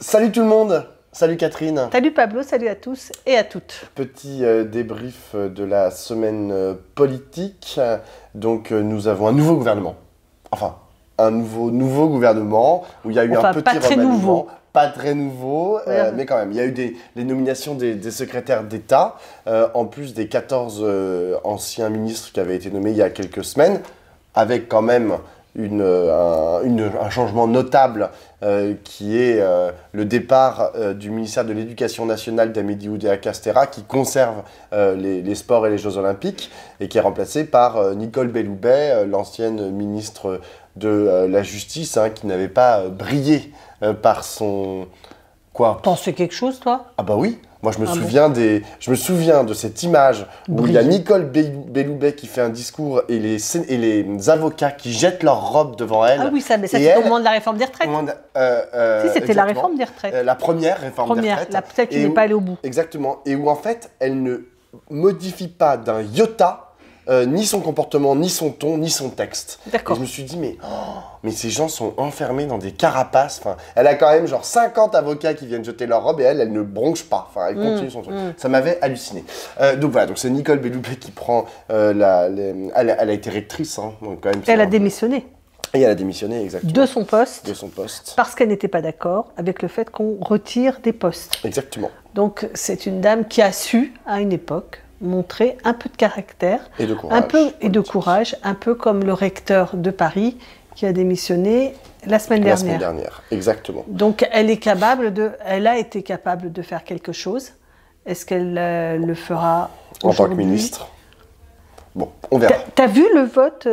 Salut tout le monde. Salut Catherine. Salut Pablo, salut à tous et à toutes. Petit débrief de la semaine politique. Donc nous avons un nouveau gouvernement. Enfin, un nouveau gouvernement où il y a eu un petit remaniement. Pas très nouveau, mais quand même. Il y a eu les nominations des secrétaires d'État, en plus des 14 anciens ministres qui avaient été nommés il y a quelques semaines, avec quand même un changement notable qui est le départ du ministère de l'Éducation nationale d'Amélie Oudéa-Castéra qui conserve les sports et les Jeux Olympiques et qui est remplacé par Nicole Belloubet, l'ancienne ministre de la Justice, qui n'avait pas brillé par son... Quoi? T'en sais quelque chose, toi? Ah bah oui. Moi, je me souviens de cette image où il y a Nicole Belloubet qui fait un discours et les avocats qui jettent leur robe devant elle. Ah oui, ça c'était au moment de la réforme des retraites. Si, c'était la réforme des retraites. La première réforme des retraites. Celle qui n'est pas allée au bout. Exactement. Et où, en fait, elle ne modifie pas d'un iota ni son comportement, ni son ton, ni son texte. D'accord. Et je me suis dit, mais ces gens sont enfermés dans des carapaces. Enfin, elle a quand même genre 50 avocats qui viennent jeter leur robe et elle ne bronche pas. Enfin, elle continue son truc. Ça m'avait halluciné. Donc voilà, donc c'est Nicole Belloubet qui prend elle a été rectrice. Donc quand même, elle a démissionné. Et elle a démissionné, exactement. De son poste. De son poste. Parce qu'elle n'était pas d'accord avec le fait qu'on retire des postes. Exactement. Donc c'est une dame qui a su, à une époque, montrer un peu de caractère et de courage, un peu comme le recteur de Paris qui a démissionné la semaine dernière. La semaine dernière, exactement. Donc elle a été capable de faire quelque chose. Est-ce qu'elle le fera en tant que ministre? Bon, on verra. T'as vu le vote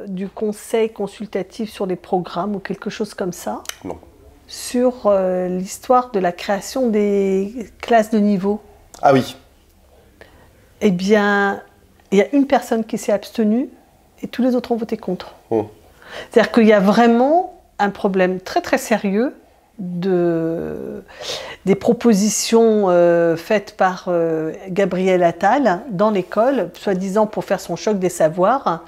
du conseil consultatif sur les programmes ou quelque chose comme ça? Non. Sur l'histoire de la création des classes de niveau? Ah oui. Eh bien, il y a une personne qui s'est abstenue et tous les autres ont voté contre. C'est-à-dire qu'il y a vraiment un problème très très sérieux des propositions faites par Gabriel Attal dans l'école, soi-disant pour faire son choc des savoirs,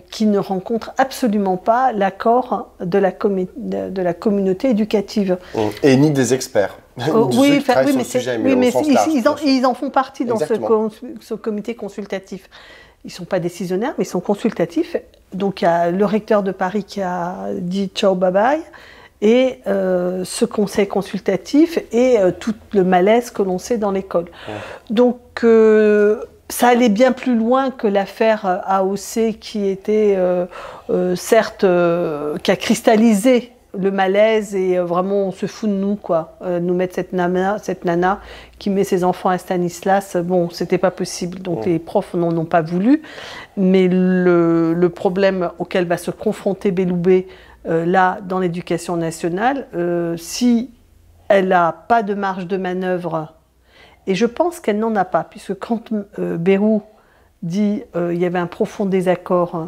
qui ne rencontre absolument pas l'accord de la communauté éducative. Et ni des experts. Oui, mais ils en font partie dans ce comité consultatif. Ils ne sont pas décisionnaires, mais ils sont consultatifs. Donc il y a le recteur de Paris qui a dit ciao, bye bye, et ce conseil consultatif et tout le malaise que l'on sait dans l'école. Donc ça allait bien plus loin que l'affaire AOC qui était certes qui a cristallisé le malaise et vraiment on se fout de nous quoi. Nous mettre cette nana qui met ses enfants à Stanislas, bon c'était pas possible. Donc les profs n'en ont pas voulu. Mais le problème auquel va se confronter Belloubet là dans l'éducation nationale, si elle n'a pas de marge de manœuvre, et je pense qu'elle n'en a pas, puisque quand Bayrou dit il y avait un profond désaccord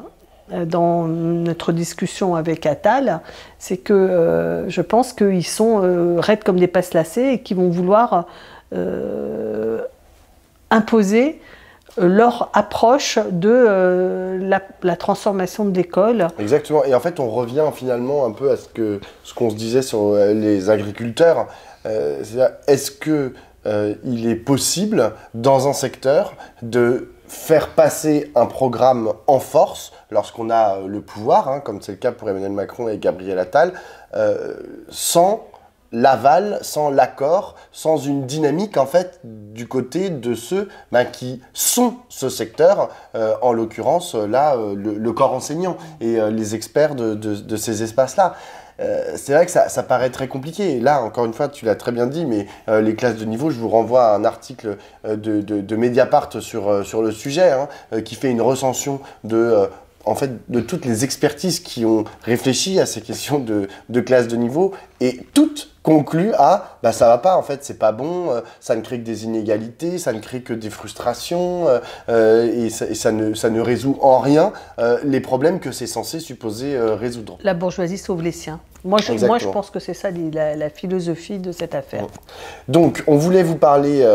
dans notre discussion avec Attal, c'est que je pense qu'ils sont raides comme des passes lacées et qu'ils vont vouloir imposer leur approche de la transformation de l'école. Exactement, et en fait on revient finalement un peu à ce qu'on se disait sur les agriculteurs. Est-ce que il est possible dans un secteur de faire passer un programme en force lorsqu'on a le pouvoir, comme c'est le cas pour Emmanuel Macron et Gabriel Attal, sans l'aval, sans l'accord, sans une dynamique en fait du côté de ceux qui sont ce secteur, en l'occurrence là le corps enseignant et les experts de ces espaces-là. C'est vrai que ça paraît très compliqué. Là, encore une fois, tu l'as très bien dit, mais les classes de niveau, je vous renvoie à un article de Mediapart sur le sujet, qui fait une recension en fait, de toutes les expertises qui ont réfléchi à ces questions de classe de niveau, et toutes concluent à ça va pas, en fait, c'est pas bon, ça ne crée que des inégalités, ça ne crée que des frustrations, et ça ne résout en rien les problèmes que c'est censé supposer résoudre. La bourgeoisie sauve les siens. Moi, je pense que c'est ça la philosophie de cette affaire. Donc, on voulait vous parler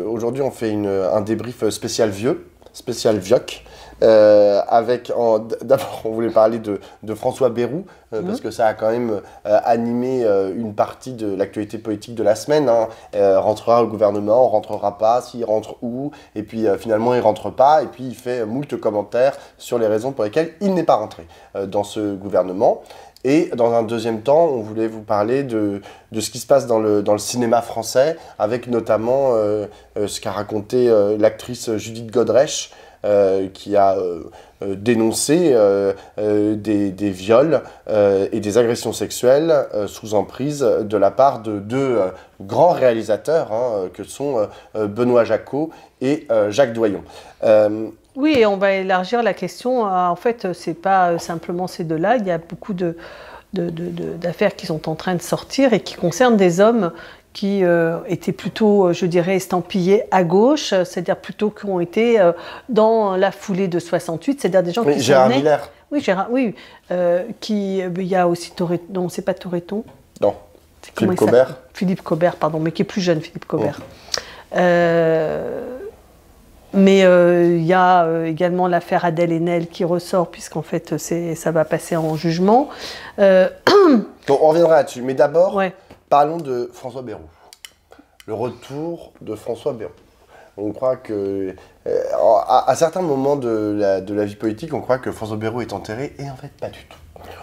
aujourd'hui, on fait un débrief spécial vieux, spécial vioc, D'abord, on voulait parler de François Bayrou, parce que ça a quand même animé une partie de l'actualité politique de la semaine. Rentrera au gouvernement, rentrera pas, s'il rentre où, et puis finalement il rentre pas, et puis il fait moult commentaires sur les raisons pour lesquelles il n'est pas rentré dans ce gouvernement. Et dans un deuxième temps, on voulait vous parler de ce qui se passe dans le cinéma français, avec notamment ce qu'a raconté l'actrice Judith Godrèche, qui a dénoncé des viols et des agressions sexuelles sous emprise de la part de deux grands réalisateurs, que sont Benoît Jacquot et Jacques Doyon. Oui, et on va élargir la question. En fait, c'est pas simplement ces deux-là. Il y a beaucoup d'affaires qui sont en train de sortir et qui concernent des hommes qui étaient plutôt, je dirais, estampillés à gauche, c'est-à-dire plutôt qui ont été dans la foulée de 68, c'est-à-dire des gens qui Gérard sont nés... Miller. Oui, il y a aussi Toretton. Non, c'est pas Toretton. Non. Philippe Cobert. Philippe Cobert, pardon, mais qui est plus jeune, Philippe Cobert. Mais il y a également l'affaire Adèle Haenel qui ressort, puisqu'en fait, ça va passer en jugement. Bon, on reviendra là-dessus, mais d'abord, parlons de François Bayrou. Le retour de François Bayrou. On croit que, à certains moments de la vie politique, on croit que François Bayrou est enterré, et en fait, pas du tout.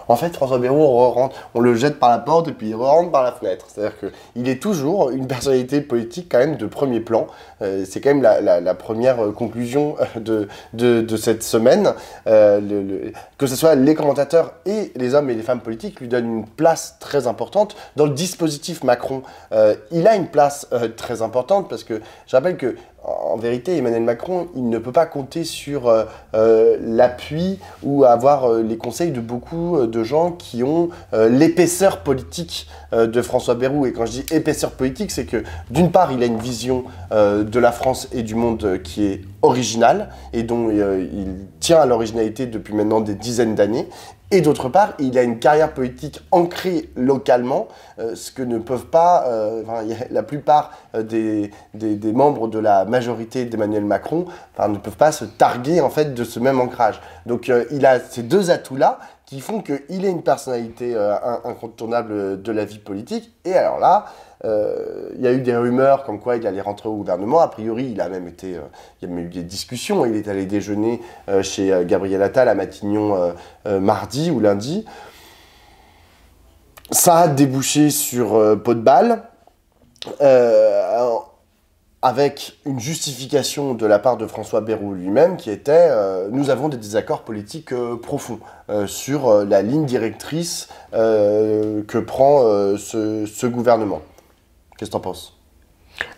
En fait, François Bayrou, on le jette par la porte et puis il rentre par la fenêtre. C'est-à-dire qu'il est toujours une personnalité politique quand même de premier plan. C'est quand même la première conclusion de cette semaine. Que ce soit les commentateurs et les hommes et les femmes politiques lui donnent une place très importante. Dans le dispositif Macron, il a une place très importante parce que je rappelle que en vérité, Emmanuel Macron, il ne peut pas compter sur l'appui ou avoir les conseils de beaucoup de gens qui ont l'épaisseur politique de François Bayrou. Et quand je dis épaisseur politique, c'est que d'une part, il a une vision de la France et du monde qui est originale et dont il tient à l'originalité depuis maintenant des dizaines d'années. Et d'autre part, il a une carrière politique ancrée localement, ce que ne peuvent pas la plupart des membres de la majorité d'Emmanuel Macron ne peuvent pas se targuer en fait de ce même ancrage. Donc il a ces deux atouts-là qui font qu'il est une personnalité incontournable de la vie politique. Et alors là, il y a eu des rumeurs comme quoi il allait rentrer au gouvernement. A priori, il y a même eu des discussions. Il est allé déjeuner chez Gabriel Attal à Matignon mardi ou lundi. Ça a débouché sur pot de balle, avec une justification de la part de François Bayrou lui-même qui était nous avons des désaccords politiques profonds sur la ligne directrice que prend ce gouvernement. Qu'est-ce que tu en penses ?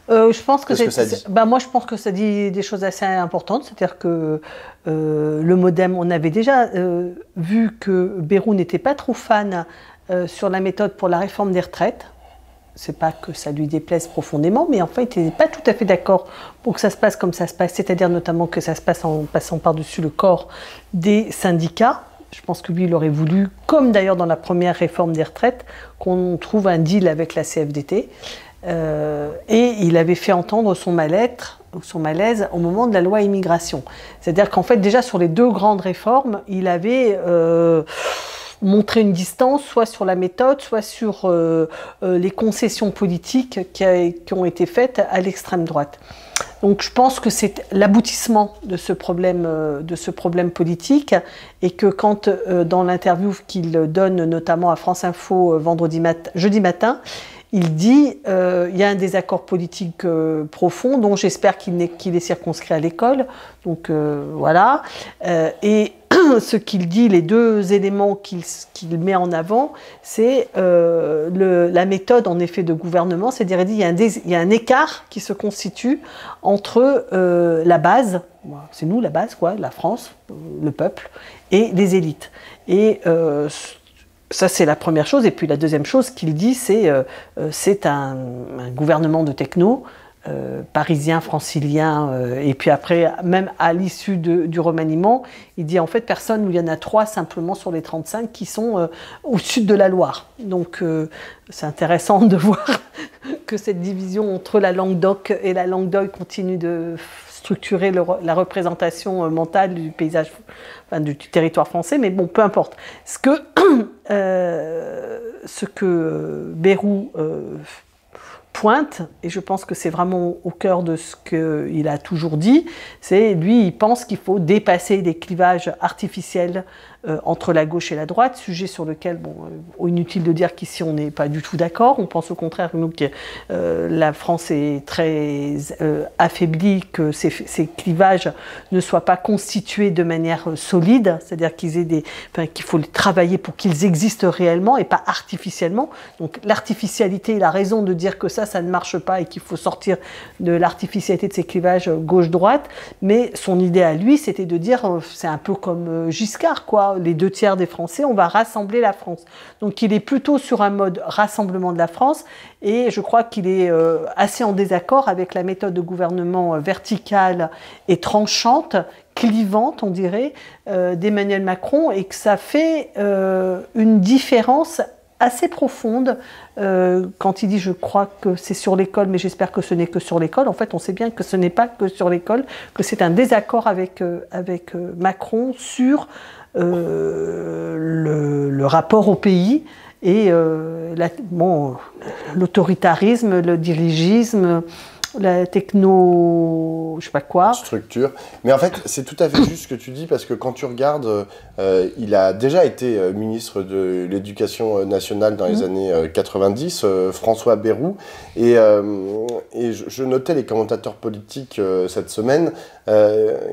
Je pense que moi, je pense que ça dit des choses assez importantes. C'est-à-dire que le MoDem, on avait déjà vu que Bayrou n'était pas trop fan sur la méthode pour la réforme des retraites. C'est pas que ça lui déplaise profondément, mais en fait, il n'est pas tout à fait d'accord pour que ça se passe comme ça se passe, c'est-à-dire notamment que ça se passe en passant par-dessus le corps des syndicats. Je pense que lui, il aurait voulu, comme d'ailleurs dans la première réforme des retraites, qu'on trouve un deal avec la CFDT. Et il avait fait entendre son malaise au moment de la loi immigration. C'est-à-dire qu'en fait, déjà sur les deux grandes réformes, il avait montré une distance, soit sur la méthode, soit sur les concessions politiques qui ont été faites à l'extrême droite. Donc je pense que c'est l'aboutissement de ce problème politique, et que quand, dans l'interview qu'il donne notamment à France Info jeudi matin, il dit il y a un désaccord politique profond, dont j'espère qu'il est circonscrit à l'école. Donc voilà. Et ce qu'il dit, les deux éléments qu'il met en avant, c'est la méthode en effet de gouvernement. C'est-à-dire il y a un écart qui se constitue entre la base, c'est nous la base, quoi, la France, le peuple, et les élites. Et ça, c'est la première chose. Et puis la deuxième chose qu'il dit, c'est un gouvernement de techno, parisien, francilien, et puis après, même à l'issue du remaniement, il dit en fait personne, où il y en a 3 simplement sur les 35 qui sont au sud de la Loire. Donc c'est intéressant de voir que cette division entre la Languedoc et la Languedoc continue de structurer la représentation mentale du paysage, enfin, du territoire français, mais bon, peu importe. Ce que Bayrou pointe, et je pense que c'est vraiment au cœur de ce qu'il a toujours dit, c'est lui, il pense qu'il faut dépasser des clivages artificiels entre la gauche et la droite, sujet sur lequel, bon, inutile de dire qu'ici on n'est pas du tout d'accord. On pense au contraire nous, que la France est très affaiblie, que ces clivages ne soient pas constitués de manière solide, c'est-à-dire qu'il faut les travailler pour qu'ils existent réellement et pas artificiellement. Donc l'artificialité, la raison de dire que ça ne marche pas et qu'il faut sortir de l'artificialité de ces clivages gauche-droite, mais son idée à lui, c'était de dire, c'est un peu comme Giscard, quoi. Les 2/3 des Français, on va rassembler la France. Donc il est plutôt sur un mode rassemblement de la France, et je crois qu'il est assez en désaccord avec la méthode de gouvernement verticale et tranchante, clivante, on dirait, d'Emmanuel Macron, et que ça fait une différence assez profonde quand il dit, je crois que c'est sur l'école, mais j'espère que ce n'est que sur l'école. En fait, on sait bien que ce n'est pas que sur l'école, que c'est un désaccord avec Macron sur le rapport au pays et l'autoritarisme, le dirigisme, la techno, je sais pas quoi. Structure. Mais en fait, c'est tout à fait juste ce que tu dis, parce que quand tu regardes, il a déjà été ministre de l'Éducation nationale dans les années 90, François Bayrou, et je notais les commentateurs politiques cette semaine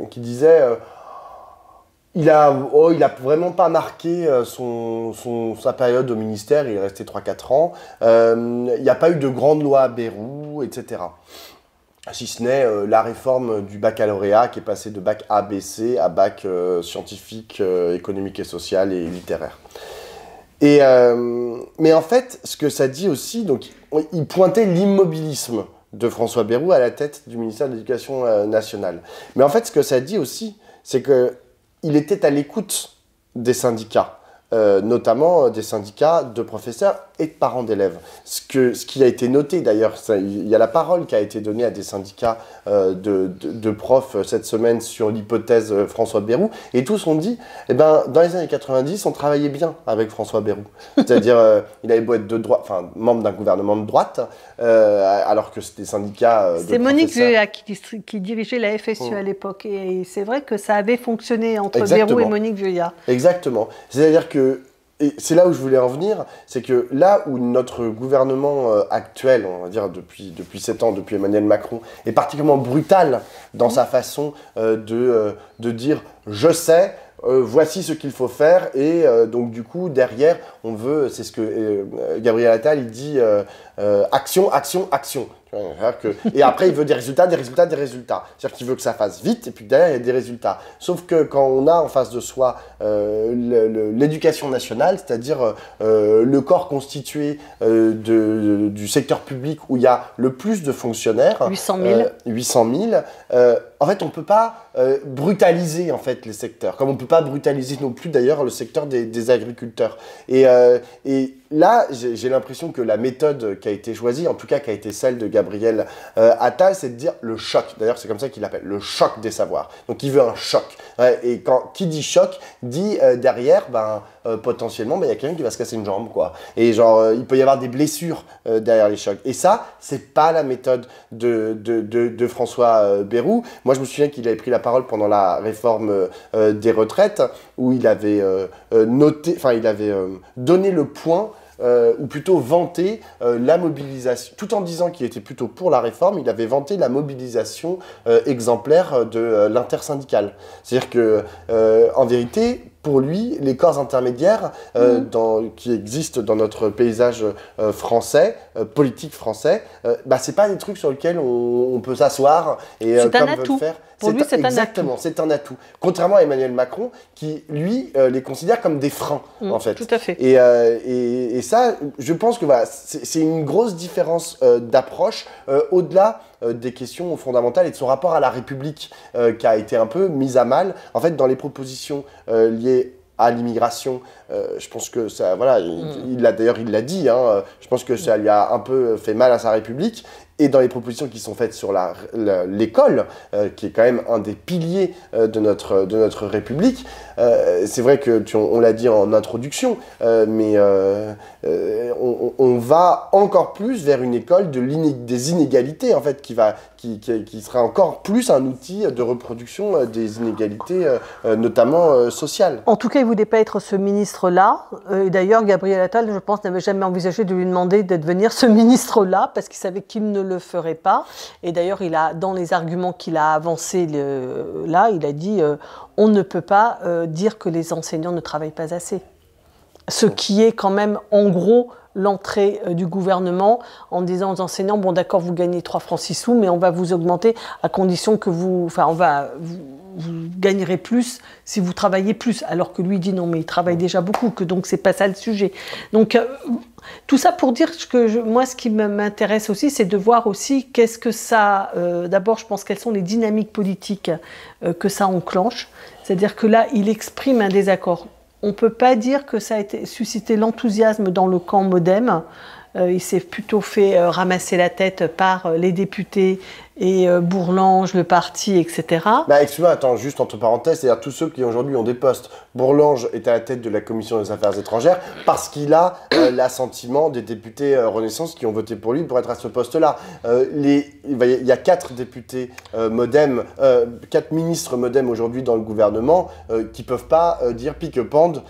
qui disaient... Il a vraiment pas marqué sa période au ministère, il est resté 3-4 ans. Il n'y a pas eu de grande loi à Bayrou, etc. Si ce n'est la réforme du baccalauréat qui est passé de bac A, B, C à bac scientifique, économique et social et littéraire. Mais en fait, ce que ça dit aussi, donc, il pointait l'immobilisme de François Bayrou à la tête du ministère de l'Éducation nationale. Mais en fait, ce que ça dit aussi, c'est qu'il était à l'écoute des syndicats, notamment des syndicats de professeurs et de parents d'élèves. Ce qui a été noté d'ailleurs, il y a la parole qui a été donnée à des syndicats de profs cette semaine sur l'hypothèse François Bayrou, et tous ont dit, dans les années 90, on travaillait bien avec François Bayrou. C'est-à-dire, il avait beau être de droite, enfin, membre d'un gouvernement de droite, alors que c'était des syndicats C'est Monique Veuillat qui dirigeait la FSU à l'époque, et c'est vrai que ça avait fonctionné entre Bayrou et Monique Veuillat. Exactement. C'est-à-dire que, et c'est là où je voulais en venir, c'est que là où notre gouvernement actuel, on va dire depuis 7 ans, depuis Emmanuel Macron, est particulièrement brutal dans sa façon de dire « je sais », voici ce qu'il faut faire, et donc du coup derrière on veut, c'est ce que Gabriel Attal il dit action, action, action. Et après il veut des résultats, des résultats, des résultats. C'est-à-dire qu'il veut que ça fasse vite et puis derrière il y a des résultats. Sauf que quand on a en face de soi l'éducation nationale, c'est-à-dire le corps constitué du secteur public où il y a le plus de fonctionnaires, 800 000, en fait on ne peut pas brutaliser en fait les secteurs, comme on ne peut pas brutaliser non plus d'ailleurs le secteur des agriculteurs. Et là, j'ai l'impression que la méthode qui a été choisie, en tout cas qui a été celle de Gabriel Attal, c'est de dire le choc. D'ailleurs, c'est comme ça qu'il l'appelle, le choc des savoirs. Donc, il veut un choc. Ouais, et qui dit choc, dit derrière, potentiellement, il y a quelqu'un qui va se casser une jambe, quoi. Et genre, il peut y avoir des blessures derrière les chocs. Et ça, c'est pas la méthode de François Bayrou. Moi, je me souviens qu'il avait pris la parole pendant la réforme des retraites, où il avait donné le point, ou plutôt vanté la mobilisation, tout en disant qu'il était plutôt pour la réforme, il avait vanté la mobilisation exemplaire de l'intersyndicale. C'est-à-dire que, en vérité, pour lui, les corps intermédiaires qui existent dans notre paysage français, politique français, c'est pas des trucs sur lesquels on peut s'asseoir et comme veut le faire. Pour lui, c'est un atout. Exactement, c'est un atout. Contrairement à Emmanuel Macron, qui, lui, les considère comme des freins, en fait. Tout à fait. Et ça, je pense que voilà, c'est une grosse différence d'approche au-delà des questions fondamentales et de son rapport à la République qui a été un peu mise à mal. En fait, dans les propositions liées à l'immigration, je pense que ça, voilà, il l'a dit, hein, je pense que ça lui a un peu fait mal à sa République. Et dans les propositions qui sont faites sur l'école, qui est quand même un des piliers de notre République, c'est vrai que, on l'a dit en introduction, mais on va encore plus vers une école des inégalités, en fait, qui sera encore plus un outil de reproduction des inégalités, notamment sociales. En tout cas, il ne voulait pas être ce ministre-là. Et d'ailleurs, Gabriel Attal, je pense, n'avait jamais envisagé de lui demander de devenir ce ministre-là, parce qu'il savait qu'il ne le ferait pas. Et d'ailleurs, dans les arguments qu'il a avancés là, il a dit on ne peut pas dire que les enseignants ne travaillent pas assez. Ce qui est quand même, en gros, l'entrée du gouvernement en disant aux enseignants, bon d'accord, vous gagnez 3 francs 6 sous, mais on va vous augmenter à condition que vous gagnerez plus si vous travaillez plus. Alors que lui dit non, mais il travaille déjà beaucoup, donc c'est pas ça le sujet. Donc tout ça pour dire que moi, ce qui m'intéresse aussi, c'est de voir aussi qu'est-ce que ça... D'abord, je pense quelles sont les dynamiques politiques que ça enclenche. C'est-à-dire que là, il exprime un désaccord. On ne peut pas dire que ça a suscité l'enthousiasme dans le camp MoDem. Il s'est plutôt fait ramasser la tête par les députés et Bourlange, le parti, etc. Excuse-moi, attends, juste entre parenthèses, c'est-à-dire tous ceux qui aujourd'hui ont des postes. Bourlange est à la tête de la commission des affaires étrangères parce qu'il a l'assentiment des députés Renaissance qui ont voté pour lui pour être à ce poste-là. Il y a 4 députés MoDem, 4 ministres MoDem aujourd'hui dans le gouvernement qui ne peuvent pas dire pique-pende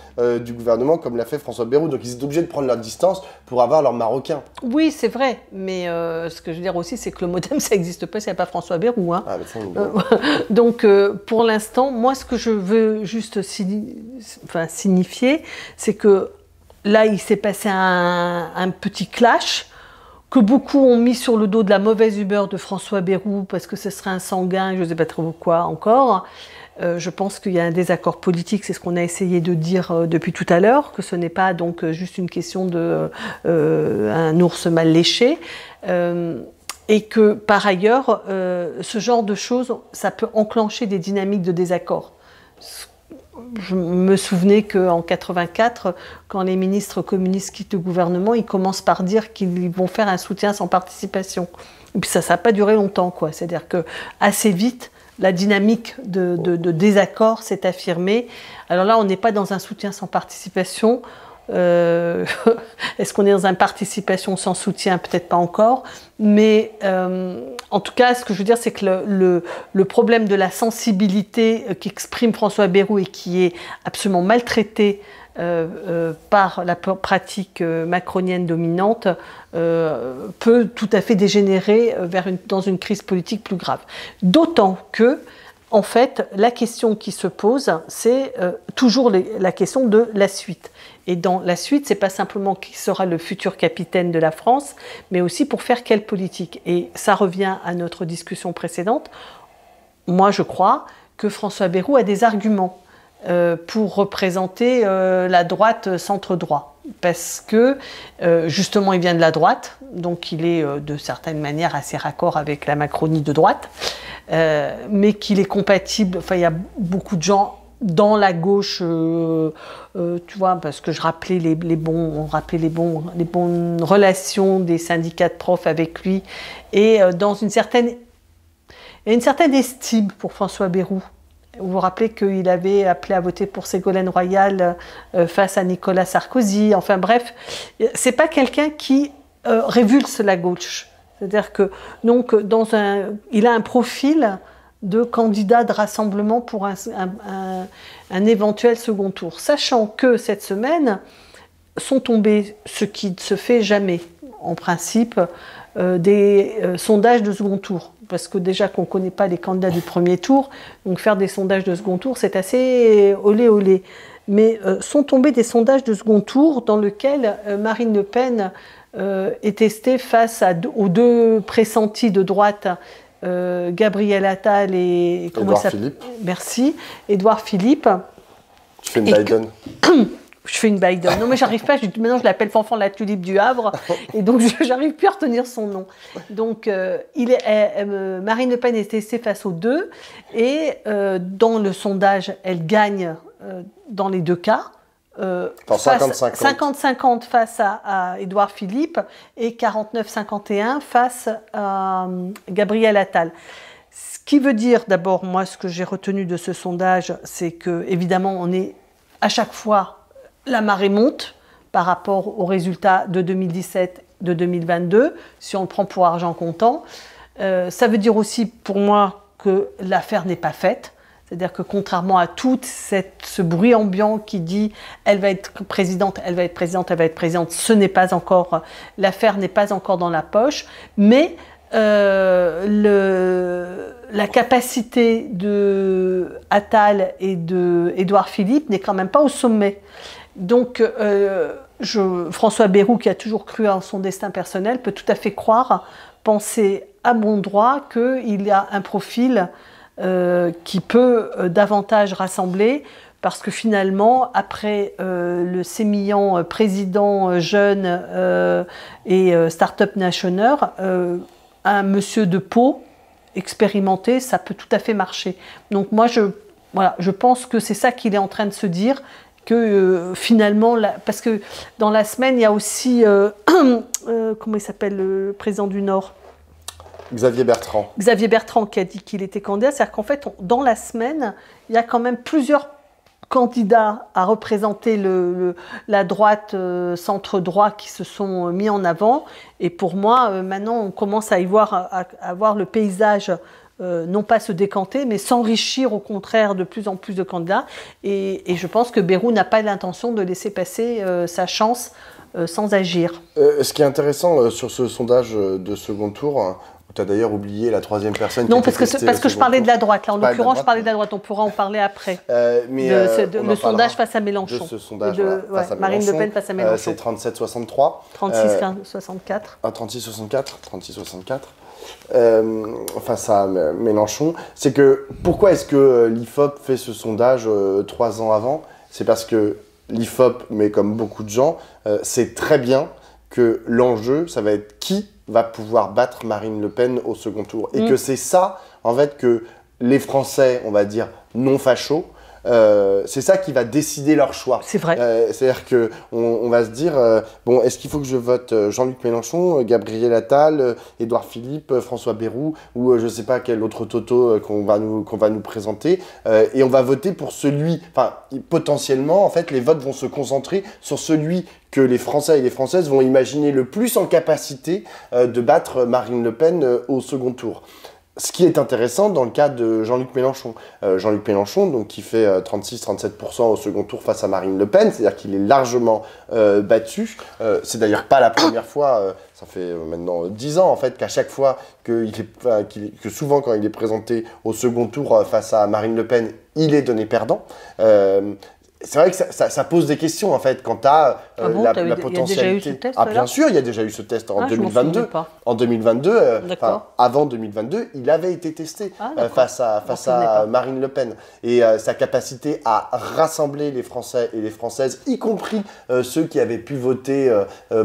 du gouvernement comme l'a fait François Bayrou. Donc ils sont obligés de prendre leur distance pour avoir leur marocain. Oui, c'est vrai, mais ce que je veux dire aussi, c'est que le MoDem, ça n'existe pas s'il n'y a pas François Bayrou. Hein. Donc, pour l'instant, moi, ce que je veux juste signifier, c'est que là, il s'est passé un petit clash que beaucoup ont mis sur le dos de la mauvaise humeur de François Bayrou parce que ce serait un sanguin, je ne sais pas trop quoi encore. Je pense qu'il y a un désaccord politique, c'est ce qu'on a essayé de dire depuis tout à l'heure, que ce n'est pas donc juste une question d'un ours mal léché. Et que, par ailleurs, ce genre de choses, ça peut enclencher des dynamiques de désaccord. Je me souvenais qu'en 1984, quand les ministres communistes quittent le gouvernement, ils commencent par dire qu'ils vont faire un soutien sans participation. Et puis ça n'a pas duré longtemps, quoi. C'est-à-dire qu'assez vite, la dynamique de désaccord s'est affirmée. Alors là, on n'est pas dans un soutien sans participation. Est-ce qu'on est dans une participation sans soutien? Peut-être pas encore, mais en tout cas, ce que je veux dire, c'est que le problème de la sensibilité qu'exprime François Bayrou et qui est absolument maltraité par la pratique macronienne dominante peut tout à fait dégénérer dans une crise politique plus grave. D'autant que, en fait, la question qui se pose, c'est toujours la question de la suite. Et dans la suite, ce n'est pas simplement qui sera le futur capitaine de la France, mais aussi pour faire quelle politique. Et ça revient à notre discussion précédente. Moi, je crois que François Bayrou a des arguments pour représenter la droite centre-droit. Parce que, justement, il vient de la droite, donc il est de certaine manière assez raccord avec la Macronie de droite, mais qu'il est compatible, enfin, il y a beaucoup de gens dans la gauche, tu vois, parce que je rappelais les bonnes relations des syndicats de profs avec lui, et dans une certaine estime pour François Bayrou. Vous vous rappelez qu'il avait appelé à voter pour Ségolène Royal face à Nicolas Sarkozy. Enfin bref, c'est pas quelqu'un qui révulse la gauche. C'est-à-dire que donc il a un profil de candidat de rassemblement pour un éventuel second tour. Sachant que cette semaine sont tombés, ce qui ne se fait jamais en principe, des sondages de second tour. Parce que déjà qu'on ne connaît pas les candidats du premier tour, donc faire des sondages de second tour, c'est assez olé olé. Mais sont tombés des sondages de second tour dans lesquels Marine Le Pen est testée face aux 2 pressentis de droite, Gabriel Attal et... Édouard Philippe. Merci, Édouard Philippe. Tu fais une Biden. Je fais une Biden. Non, mais j'arrive pas. Maintenant, je l'appelle Fanfan la Tulipe du Havre. Et donc, j'arrive plus à retenir son nom. Donc, Marine Le Pen est testée face aux 2. Et dans le sondage, elle gagne dans les 2 cas. 50-50 face à Édouard Philippe et 49-51 face à Gabriel Attal. Ce qui veut dire, d'abord, moi, ce que j'ai retenu de ce sondage, c'est que, évidemment, on est à chaque fois, la marée monte par rapport aux résultats de 2017, de 2022, si on le prend pour argent comptant. Ça veut dire aussi, pour moi, que l'affaire n'est pas faite. C'est-à-dire que contrairement à tout ce bruit ambiant qui dit « elle va être présidente, elle va être présidente, elle va être présidente », ce n'est pas encore, l'affaire n'est pas encore dans la poche, mais la capacité de Attal et de Édouard Philippe n'est quand même pas au sommet. Donc François Bayrou, qui a toujours cru en son destin personnel, peut tout à fait penser à bon droit qu'il a un profil qui peut davantage rassembler, parce que finalement, après le sémillant président jeune et Startup Nationer, un monsieur de Pau expérimenté, ça peut tout à fait marcher. Donc moi, je pense que c'est ça qu'il est en train de se dire, que finalement, parce que dans la semaine, il y a aussi, comment il s'appelle, le président du Nord ? Xavier Bertrand. Xavier Bertrand qui a dit qu'il était candidat. C'est-à-dire qu'en fait, dans la semaine, il y a quand même plusieurs candidats à représenter la droite, centre-droit qui se sont mis en avant. Et pour moi, maintenant, on commence à voir le paysage, non pas se décanter, mais s'enrichir au contraire de plus en plus de candidats. Et je pense que Bayrou n'a pas l'intention de laisser passer sa chance sans agir. Ce qui est intéressant sur ce sondage de second tour, tu as d'ailleurs oublié la troisième personne. Non, parce que je parlais de la droite. Là, en l'occurrence, je parlais de la droite. On pourra en parler après. Le sondage face à Mélenchon. De ce sondage face à Marine Le Pen face à Mélenchon. C'est 37-63. 36-64. 36-64. Face à Mélenchon. C'est que, pourquoi est-ce que l'IFOP fait ce sondage 3 ans avant? C'est parce que l'IFOP, mais comme beaucoup de gens, sait très bien que l'enjeu, ça va être qui va pouvoir battre Marine Le Pen au second tour. Et que c'est ça, en fait, que les Français, on va dire, non fachos, c'est ça qui va décider leur choix. C'est vrai. C'est-à-dire qu'on va se dire, bon, est-ce qu'il faut que je vote Jean-Luc Mélenchon, Gabriel Attal, Édouard Philippe, François Bayrou, ou je ne sais pas quel autre toto qu'on va nous présenter, et on va voter pour celui, enfin, potentiellement, en fait, les votes vont se concentrer sur celui que les Français et les Françaises vont imaginer le plus en capacité de battre Marine Le Pen au second tour. Ce qui est intéressant dans le cas de Jean-Luc Mélenchon. Jean-Luc Mélenchon, donc, qui fait 36-37% au second tour face à Marine Le Pen, c'est-à-dire qu'il est largement battu. C'est d'ailleurs pas la première fois, ça fait maintenant 10 ans en fait, qu'à chaque fois que souvent quand il est présenté au second tour face à Marine Le Pen, il est donné perdant. C'est vrai que ça pose des questions en fait quant à la potentialité. Il y a déjà eu ce test, bien sûr, il y a déjà eu ce test en 2022. En 2022, avant 2022, il avait été testé face à Marine Le Pen. Et sa capacité à rassembler les Français et les Françaises, y compris ceux qui avaient pu voter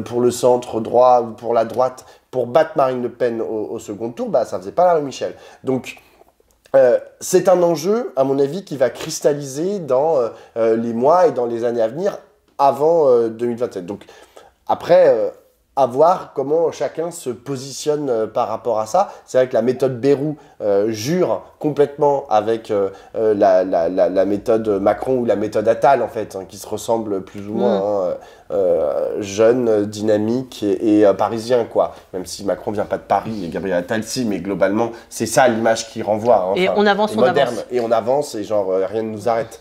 pour le centre droit ou pour la droite, pour battre Marine Le Pen au second tour, ça faisait pas la rue Michel. Donc c'est un enjeu, à mon avis, qui va cristalliser dans les mois et dans les années à venir avant 2027. Donc, après, à voir comment chacun se positionne par rapport à ça. C'est vrai que la méthode Bayrou jure complètement avec la méthode Macron ou la méthode Attal, en fait, qui se ressemblent plus ou moins, jeune, dynamique et parisien, quoi. Même si Macron vient pas de Paris et Gabriel Attal, si, mais globalement, c'est ça l'image qu'il renvoie. Et on avance, Et on avance et genre, rien ne nous arrête.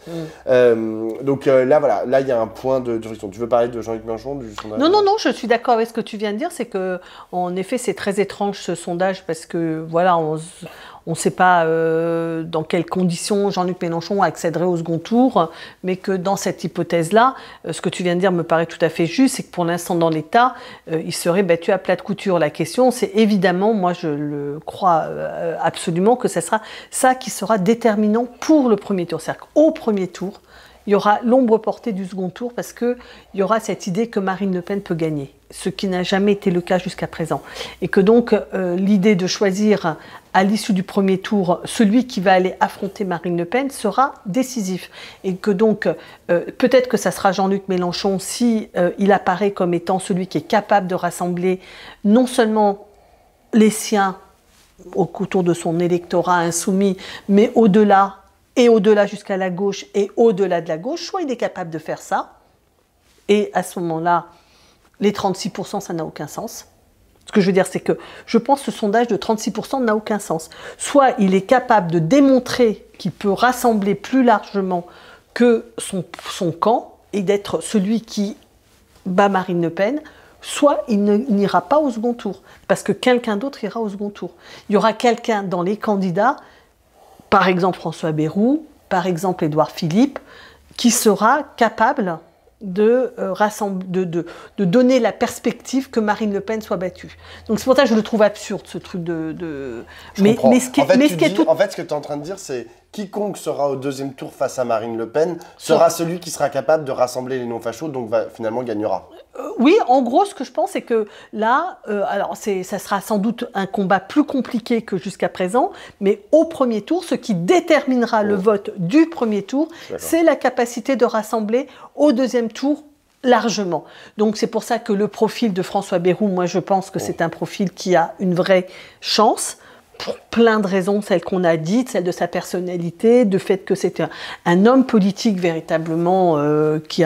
Donc là, voilà, là, il y a un point de réflexion. Tu veux parler de Jean-Luc Mélenchon, du sondage? Non, je suis d'accord avec ce que tu viens de dire. C'est que, en effet, c'est très étrange ce sondage parce que, voilà, on ne sait pas dans quelles conditions Jean-Luc Mélenchon accéderait au second tour, mais que dans cette hypothèse-là, ce que tu viens de dire me paraît tout à fait juste, c'est que pour l'instant, dans l'État, il serait battu à plat de couture. La question, c'est évidemment, moi je le crois absolument, que ce sera ça qui sera déterminant pour le premier tour. C'est-à-dire qu'au premier tour, il y aura l'ombre portée du second tour parce qu'il y aura cette idée que Marine Le Pen peut gagner, ce qui n'a jamais été le cas jusqu'à présent. Et que donc l'idée de choisir à l'issue du premier tour celui qui va aller affronter Marine Le Pen sera décisif. Et que donc peut-être que ça sera Jean-Luc Mélenchon si il apparaît comme étant celui qui est capable de rassembler non seulement les siens autour de son électorat insoumis, mais au-delà, et au-delà jusqu'à la gauche, et au-delà de la gauche, soit il est capable de faire ça, et à ce moment-là, les 36%, ça n'a aucun sens. Ce que je veux dire, c'est que je pense que ce sondage de 36% n'a aucun sens. Soit il est capable de démontrer qu'il peut rassembler plus largement que son camp, et d'être celui qui bat Marine Le Pen, soit il n'ira pas au second tour, parce que quelqu'un d'autre ira au second tour. Il y aura quelqu'un dans les candidats, par exemple François Bayrou, par exemple Édouard Philippe, qui sera capable de donner la perspective que Marine Le Pen soit battue. Donc c'est pour ça que je le trouve absurde, ce truc de... Mais ce qui est... En fait, ce que tu es en train de dire, c'est quiconque sera au deuxième tour face à Marine Le Pen sera celui qui sera capable de rassembler les non-fachos, donc finalement gagnera. Oui, en gros, ce que je pense, c'est que là, alors ça sera sans doute un combat plus compliqué que jusqu'à présent, mais au premier tour, ce qui déterminera le vote du premier tour, c'est la capacité de rassembler au deuxième tour largement. Donc c'est pour ça que le profil de François Bayrou, moi je pense que c'est un profil qui a une vraie chance, pour plein de raisons, celles qu'on a dites, celle de sa personnalité, du fait que c'est un homme politique véritablement qui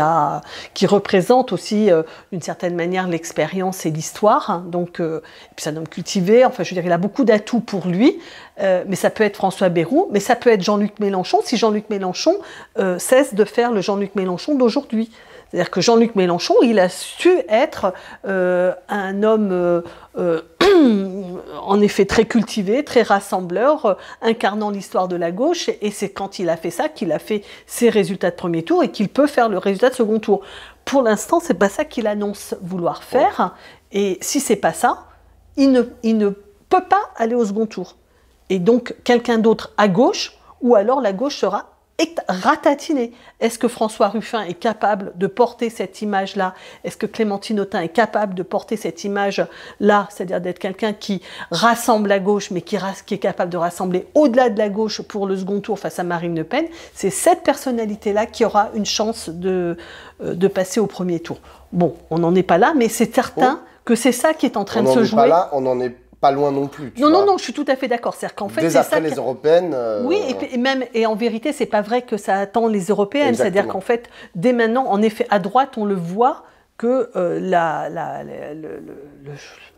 représente aussi d'une certaine manière l'expérience et l'histoire. Hein, donc, et puis c'est un homme cultivé, enfin je veux dire, il a beaucoup d'atouts pour lui, mais ça peut être François Bayrou, mais ça peut être Jean-Luc Mélenchon, si Jean-Luc Mélenchon cesse de faire le Jean-Luc Mélenchon d'aujourd'hui. C'est-à-dire que Jean-Luc Mélenchon, il a su être un homme en effet très cultivé, très rassembleur, incarnant l'histoire de la gauche, et c'est quand il a fait ça qu'il a fait ses résultats de premier tour et qu'il peut faire le résultat de second tour. Pour l'instant, c'est pas ça qu'il annonce vouloir faire, et si c'est pas ça, il ne peut pas aller au second tour. Et donc, quelqu'un d'autre à gauche, ou alors la gauche sera ratatinée. Est-ce que François Ruffin est capable de porter cette image-là? Est-ce que Clémentine Autain est capable de porter cette image-là? C'est-à-dire d'être quelqu'un qui rassemble la gauche, mais qui est capable de rassembler au-delà de la gauche pour le second tour face à Marine Le Pen. C'est cette personnalité-là qui aura une chance de passer au premier tour. Bon, on n'en est pas là, mais c'est certain que c'est ça qui est en train de se jouer. On n'en est pas là, on n'en est pas loin non plus. Non, je suis tout à fait d'accord. C'est-à-dire qu'en fait, dès après les européennes. Oui, et en vérité, c'est pas vrai que ça attend les européennes. C'est-à-dire qu'en fait, dès maintenant, en effet, à droite, on le voit que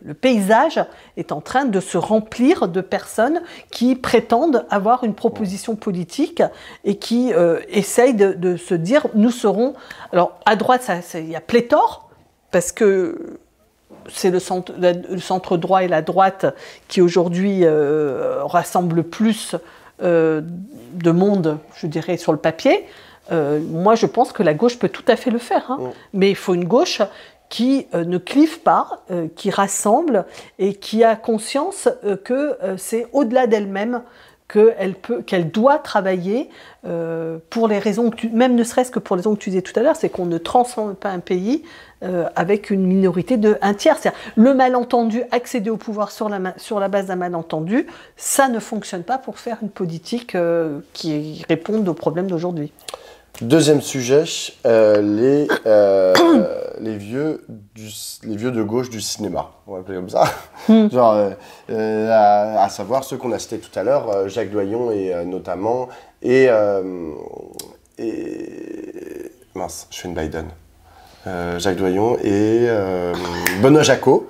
le paysage est en train de se remplir de personnes qui prétendent avoir une proposition politique et qui essayent de se dire, nous serons... Alors, à droite, il y a pléthore, parce que c'est le centre droit et la droite qui aujourd'hui rassemblent plus de monde, je dirais, sur le papier. Moi, je pense que la gauche peut tout à fait le faire. Hein. Mais il faut une gauche qui ne clive pas, qui rassemble et qui a conscience que c'est au-delà d'elle-même qu'elle doit travailler pour les raisons, même ne serait-ce que pour les raisons que tu disais tout à l'heure, c'est qu'on ne transforme pas un pays avec une minorité de un tiers. C'est-à-dire, le malentendu, accéder au pouvoir sur la base d'un malentendu, ça ne fonctionne pas pour faire une politique qui réponde aux problèmes d'aujourd'hui. Deuxième sujet, les vieux de gauche du cinéma, on va l'appeler comme ça. Genre, à savoir ceux qu'on a cités tout à l'heure, Jacques Doyon notamment, et mince, je fais une Biden. Jacques Doyon et Benoît Jacot,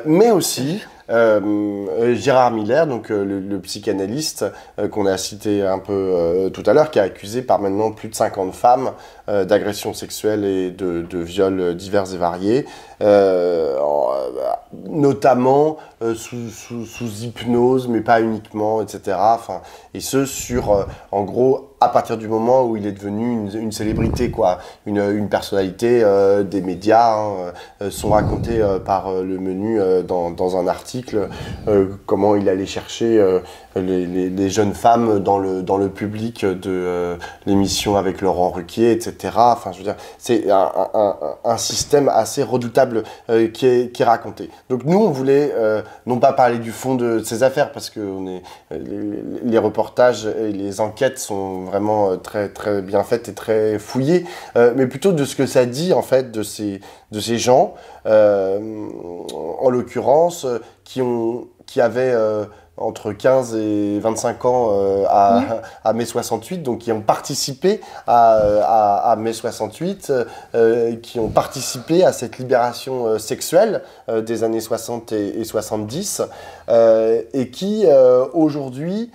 mais aussi Gérard Miller, donc le psychanalyste qu'on a cité un peu tout à l'heure, qui a accusé par maintenant plus de 50 femmes d'agressions sexuelles et de viols divers et variés, notamment sous hypnose, mais pas uniquement, etc. Enfin, et ce sur, en gros, à partir du moment où il est devenu une célébrité, quoi, une personnalité des médias, sont racontés par le Menu dans un article, comment il allait chercher les jeunes femmes dans le public de l'émission avec Laurent Ruquier, etc. Enfin, je veux dire, c'est un système assez redoutable qui est raconté. Donc nous, on voulait non pas parler du fond de ces affaires, parce que les reportages et les enquêtes sont vraiment très, très bien faites et très fouillées, mais plutôt de ce que ça dit, en fait, de ces gens, en l'occurrence, qui avaient entre 15 et 25 ans à mai 68, donc qui ont participé à mai 68, qui ont participé à cette libération sexuelle des années 60 et 70, et qui aujourd'hui,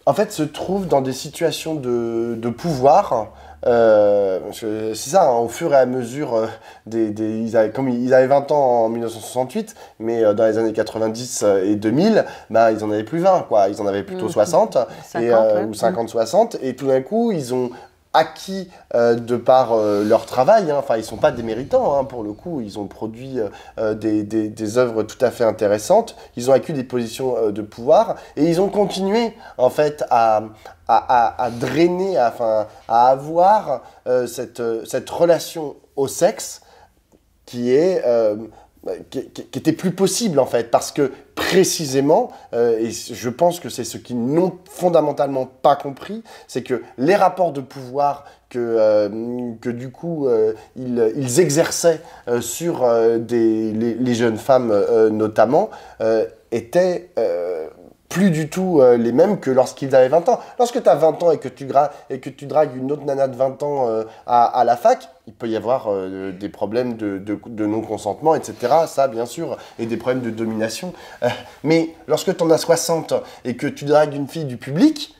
en fait, se trouvent dans des situations de pouvoir. C'est ça, hein, au fur et à mesure, ils avaient 20 ans en 1968, mais dans les années 90 et 2000, bah, ils en avaient plus 20, quoi. Ils en avaient plutôt 60, 50, ou 50-60, et tout d'un coup, ils ont acquis de par leur travail, hein. Enfin, ils ne sont pas des méritants, hein, pour le coup, ils ont produit des œuvres tout à fait intéressantes, ils ont acquis des positions de pouvoir, et ils ont continué, en fait, à drainer, à avoir cette relation au sexe qui était plus possible, en fait, parce que précisément, et je pense que c'est ce qu'ils n'ont fondamentalement pas compris, c'est que les rapports de pouvoir que du coup ils exerçaient sur les jeunes femmes notamment étaient plus du tout les mêmes que lorsqu'ils avaient 20 ans. Lorsque tu as 20 ans et que tu dragues une autre nana de 20 ans à la fac, il peut y avoir des problèmes de non-consentement, etc. Ça, bien sûr, et des problèmes de domination. Mais lorsque tu en as 60 et que tu dragues une fille du public,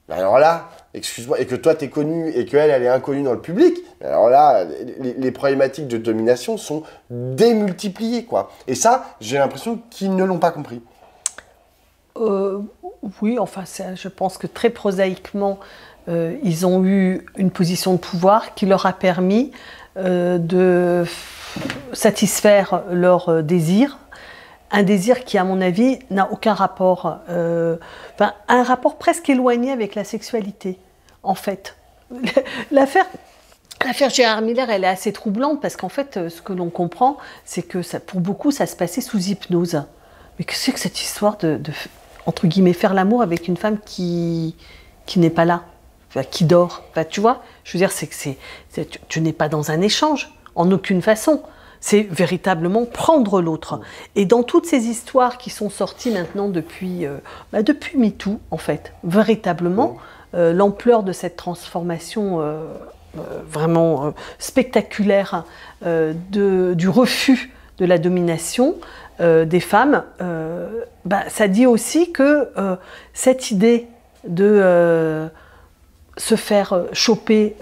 alors là, excuse-moi, et que toi, tu es connu et qu'elle, elle est inconnue dans le public, alors là, les problématiques de domination sont démultipliées, quoi. Et ça, j'ai l'impression qu'ils ne l'ont pas compris. Oui, enfin, je pense que très prosaïquement, ils ont eu une position de pouvoir qui leur a permis de satisfaire leur désir. Un désir qui, à mon avis, n'a aucun rapport, un rapport presque éloigné avec la sexualité, en fait. L'affaire Gérard Miller, elle est assez troublante parce qu'en fait, ce que l'on comprend, c'est que pour beaucoup, ça se passait sous hypnose. Mais qu'est-ce que c'est que cette histoire de entre guillemets, faire l'amour avec une femme qui n'est pas là, qui dort. Tu vois, je veux dire, tu n'es pas dans un échange, en aucune façon. C'est véritablement prendre l'autre. Et dans toutes ces histoires qui sont sorties maintenant depuis MeToo, en fait, véritablement, l'ampleur de cette transformation vraiment spectaculaire du refus de la domination des femmes, ça dit aussi que cette idée de se faire choper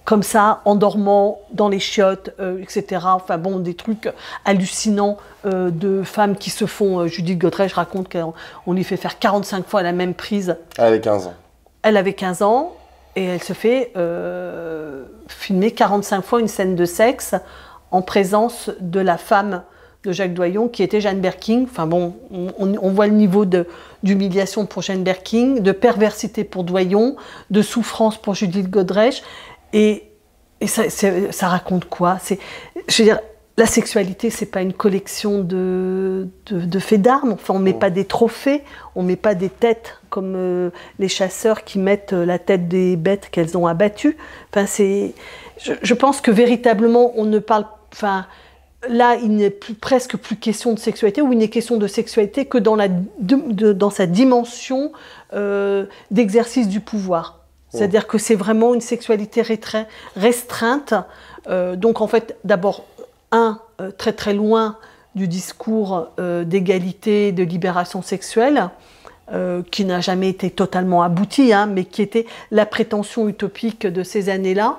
comme ça, en dormant, dans les chiottes, etc. Enfin bon, des trucs hallucinants de femmes qui se font... Judith Godrèche raconte qu'on lui fait faire 45 fois la même prise. Elle avait 15 ans. Elle avait 15 ans et elle se fait filmer 45 fois une scène de sexe en présence de la femme de Jacques Doyon, qui était Jeanne Berking. Enfin bon, on voit le niveau d'humiliation pour Jeanne Berking, de perversité pour Doyon, de souffrance pour Judith Godrèche. Et ça raconte quoi? Je veux dire, la sexualité, c'est pas une collection de faits d'armes. Enfin, on met pas des trophées, on met pas des têtes comme les chasseurs qui mettent la tête des bêtes qu'elles ont abattues. Enfin, je pense que véritablement, on ne parle... Enfin, là, il n'est presque plus question de sexualité, ou il n'est question de sexualité que dans sa dimension d'exercice du pouvoir. C'est-à-dire que c'est vraiment une sexualité restreinte. Donc, en fait, d'abord, très très loin du discours d'égalité, de libération sexuelle, qui n'a jamais été totalement abouti, mais qui était la prétention utopique de ces années-là.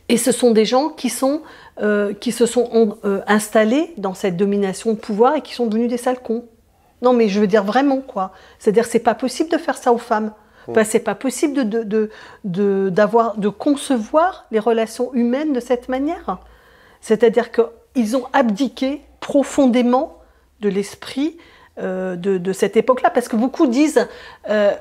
Et ce sont des gens qui se sont installés dans cette domination de pouvoir et qui sont devenus des sales cons. Non, mais je veux dire vraiment, quoi. C'est-à-dire, c'est pas possible de faire ça aux femmes. Enfin, c'est pas possible de concevoir les relations humaines de cette manière. C'est-à-dire qu'ils ont abdiqué profondément de l'esprit de cette époque-là, parce que beaucoup disent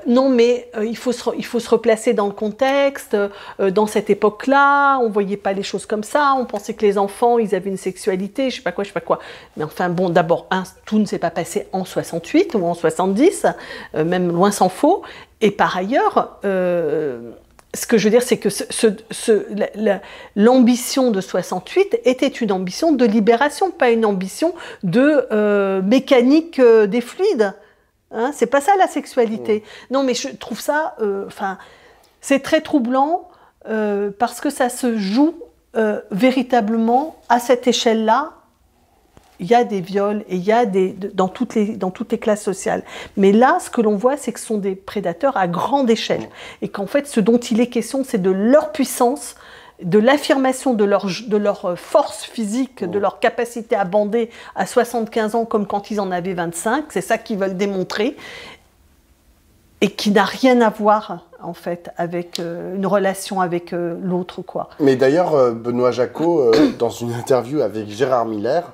non, mais il faut se replacer dans le contexte. Dans cette époque-là, on voyait pas les choses comme ça. On pensait que les enfants, ils avaient une sexualité, je sais pas quoi. Mais enfin, bon, d'abord, tout ne s'est pas passé en 68 ou en 70, même loin s'en faut. Et par ailleurs, ce que je veux dire, c'est que l'ambition de 68 était une ambition de libération, pas une ambition de mécanique des fluides. Hein, c'est pas ça la sexualité. Non, mais je trouve ça, c'est très troublant parce que ça se joue véritablement à cette échelle-là. Il y a des viols et il y a dans toutes les classes sociales. Mais là, ce que l'on voit, c'est que ce sont des prédateurs à grande échelle. Et qu'en fait, ce dont il est question, c'est de leur puissance, de l'affirmation de leur force physique, de leur capacité à bander à 75 ans comme quand ils en avaient 25. C'est ça qu'ils veulent démontrer. Et qui n'a rien à voir, en fait, avec une relation avec l'autre, quoi. Mais d'ailleurs, Benoît Jacquot, dans une interview avec Gérard Miller,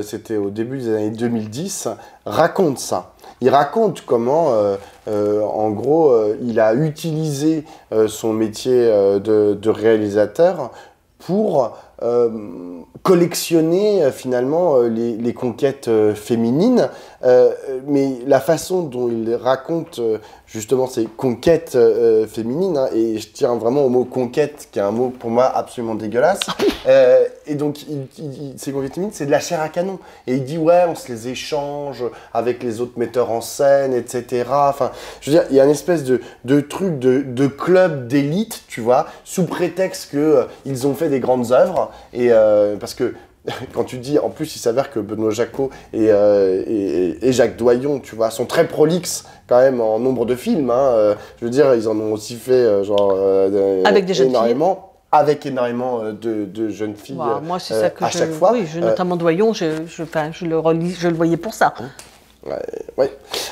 c'était au début des années 2010, raconte ça. Il raconte comment, en gros, il a utilisé son métier de réalisateur pour collectionner finalement les conquêtes féminines, mais la façon dont il raconte justement ces conquêtes féminines, hein, et je tiens vraiment au mot conquête, qui est un mot pour moi absolument dégueulasse, et donc ces conquêtes féminines, c'est de la chair à canon, et il dit ouais, on se les échange avec les autres metteurs en scène, etc. Enfin, je veux dire, il y a une espèce de truc de club d'élite, tu vois, sous prétexte que ils ont fait des grandes œuvres, et parce que quand tu dis, en plus il s'avère que Benoît Jacquot et Jacques Doyon, tu vois, sont très prolixes quand même en nombre de films, hein, je veux dire, ils en ont aussi fait avec des jeunes énormément. Filles. Avec énormément de jeunes filles moi, c'est ça que chaque fois. Oui, notamment Doyon, je le voyais pour ça. Ouais.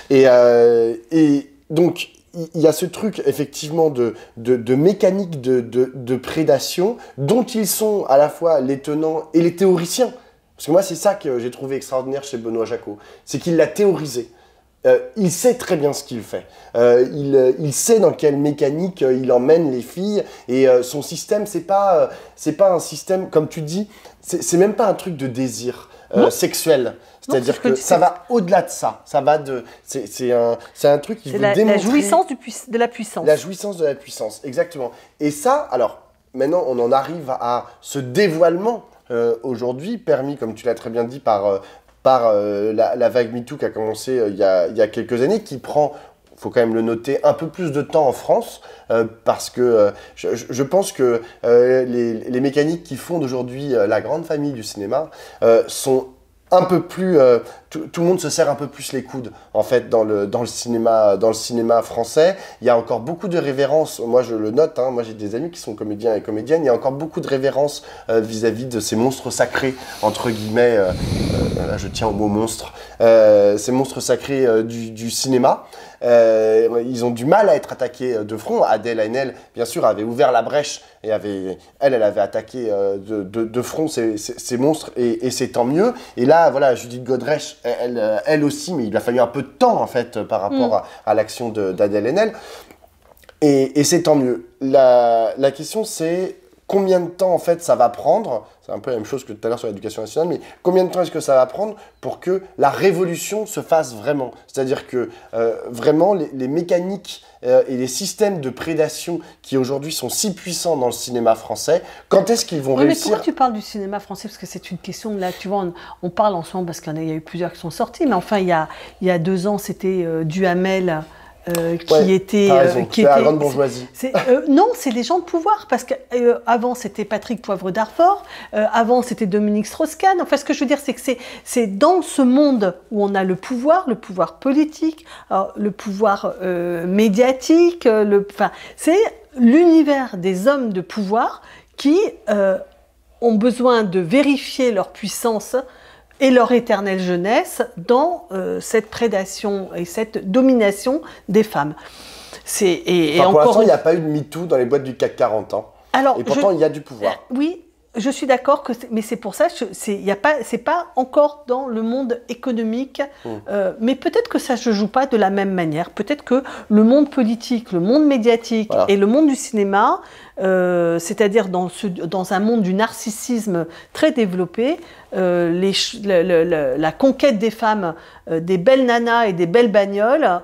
Et donc, il y a ce truc, effectivement, de mécanique de prédation dont ils sont à la fois les tenants et les théoriciens. Parce que moi, c'est ça que j'ai trouvé extraordinaire chez Benoît Jacquot. C'est qu'il l'a théorisé. Il sait très bien ce qu'il fait. Il sait dans quelle mécanique il emmène les filles. Et son système, c'est pas un système, comme tu dis, c'est même pas un truc de désir sexuel. C'est-à-dire que ça va au-delà de ça. Ça va c'est un truc qui veut démontrer... la jouissance de la puissance. La jouissance de la puissance, exactement. Et ça, alors, maintenant, on en arrive à ce dévoilement aujourd'hui, permis, comme tu l'as très bien dit, par la vague MeToo qui a commencé il y a quelques années, qui prend, il faut quand même le noter, un peu plus de temps en France, parce que je pense que les mécaniques qui fondent aujourd'hui la grande famille du cinéma sont un peu plus... tout le monde se serre un peu plus les coudes, en fait, dans le cinéma français. Il y a encore beaucoup de révérences, moi je le note, hein, moi j'ai des amis qui sont comédiens et comédiennes, il y a encore beaucoup de révérences vis-à-vis de ces monstres sacrés, entre guillemets, là je tiens au mot monstre, ces monstres sacrés du cinéma. Ils ont du mal à être attaqués de front. Adèle Haenel, bien sûr, avait ouvert la brèche et elle avait attaqué de front ces monstres, et c'est tant mieux. Et là, voilà, Judith Godrèche, elle aussi, mais il a fallu un peu de temps, en fait, par rapport à l'action d'Adèle Haenel. Et c'est tant mieux. La question, c'est combien de temps, en fait, ça va prendre, c'est un peu la même chose que tout à l'heure sur l'éducation nationale, mais combien de temps est-ce que ça va prendre pour que la révolution se fasse vraiment? C'est-à-dire que vraiment, les mécaniques et les systèmes de prédation qui aujourd'hui sont si puissants dans le cinéma français, quand est-ce qu'ils vont réussir? Mais pourquoi tu parles du cinéma français? Parce que c'est une question, là, tu vois, on parle en ce moment, parce qu'il y a eu plusieurs qui sont sortis, mais enfin, il y a 2 ans, c'était Duhamel... qui était la grande bourgeoisie. Non, c'est les gens de pouvoir, parce qu'avant c'était Patrick Poivre d'Arvor, avant c'était Dominique Strauss-Kahn. Enfin, ce que je veux dire, c'est que c'est dans ce monde où on a le pouvoir politique, le pouvoir médiatique, c'est l'univers des hommes de pouvoir qui ont besoin de vérifier leur puissance et leur éternelle jeunesse dans cette prédation et cette domination des femmes. Pour l'instant, il n'y a pas eu de MeToo dans les boîtes du CAC 40 ans. Alors, et pourtant, il y a du pouvoir. Oui, je suis d'accord, mais c'est pour ça que c'est pas encore dans le monde économique, mais peut-être que ça ne se joue pas de la même manière. Peut-être que le monde politique, le monde médiatique et le monde du cinéma, c'est-à-dire dans un monde du narcissisme très développé, la conquête des femmes, des belles nanas et des belles bagnoles,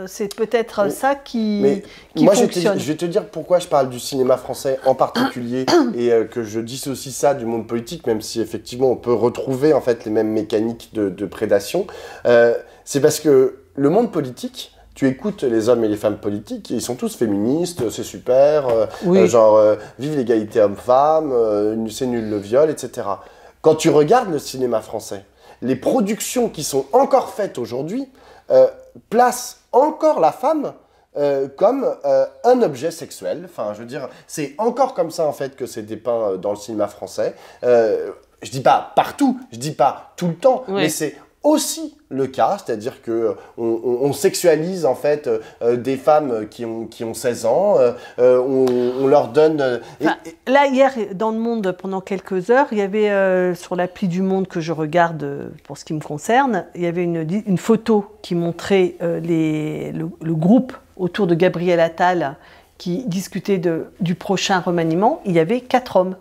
c'est peut-être ça qui fonctionne. Je vais te dire pourquoi je parle du cinéma français en particulier et que je dissocie ça du monde politique, même si effectivement on peut retrouver en fait les mêmes mécaniques de prédation. C'est parce que le monde politique, tu écoutes les hommes et les femmes politiques, ils sont tous féministes, c'est super, vive l'égalité homme-femme, c'est nul le viol, etc. Quand tu regardes le cinéma français, les productions qui sont encore faites aujourd'hui placent encore la femme comme un objet sexuel. Enfin, je veux dire, c'est encore comme ça en fait que c'est dépeint dans le cinéma français. Je dis pas partout, je dis pas tout le temps, mais c'est aussi le cas, c'est-à-dire que on sexualise en fait des femmes qui ont 16 ans, on leur donne... Là, hier, dans le Monde, pendant quelques heures, il y avait, sur l'appli du Monde que je regarde pour ce qui me concerne, il y avait une photo qui montrait le groupe autour de Gabriel Attal qui discutait du prochain remaniement. Il y avait 4 hommes.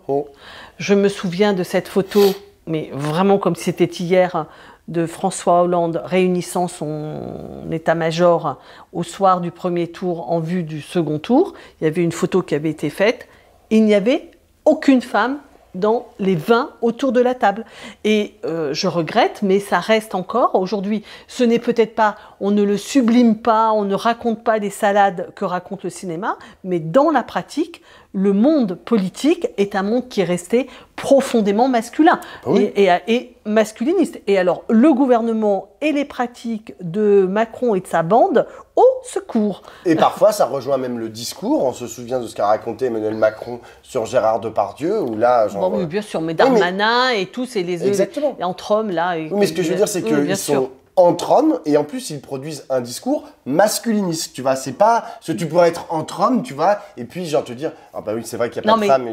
Je me souviens de cette photo, mais vraiment comme si c'était hier, de François Hollande réunissant son état-major au soir du premier tour en vue du second tour. Il y avait une photo qui avait été faite. Il n'y avait aucune femme dans les 20 autour de la table. Et je regrette, mais ça reste encore. Aujourd'hui, ce n'est peut-être pas, on ne le sublime pas, on ne raconte pas les salades que raconte le cinéma, mais dans la pratique, le monde politique est un monde qui est resté profondément masculin et masculiniste. Et alors, le gouvernement et les pratiques de Macron et de sa bande, au secours. Et parfois, ça rejoint même le discours. On se souvient de ce qu'a raconté Emmanuel Macron sur Gérard Depardieu, où là... oui, bien sûr, mais Darmanin et tous, et les entre hommes, là... mais ce que je veux dire, c'est qu'ils sont... entre hommes, et en plus ils produisent un discours masculiniste, tu vois, c'est pas ce tu pourrais être entre hommes, tu vois, et puis genre te dire ah bah oui c'est vrai qu'il y a pas de femmes,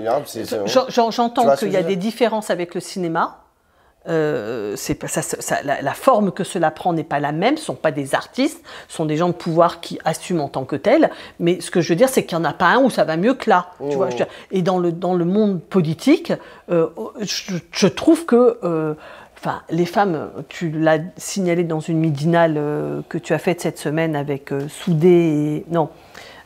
j'entends qu'il y a des différences avec le cinéma. La forme que cela prend n'est pas la même, ce ne sont pas des artistes, ce sont des gens de pouvoir qui assument en tant que tels, mais ce que je veux dire c'est qu'il n'y en a pas un où ça va mieux que là, tu vois, et dans le monde politique, je trouve que les femmes, tu l'as signalé dans une midinale que tu as faite cette semaine avec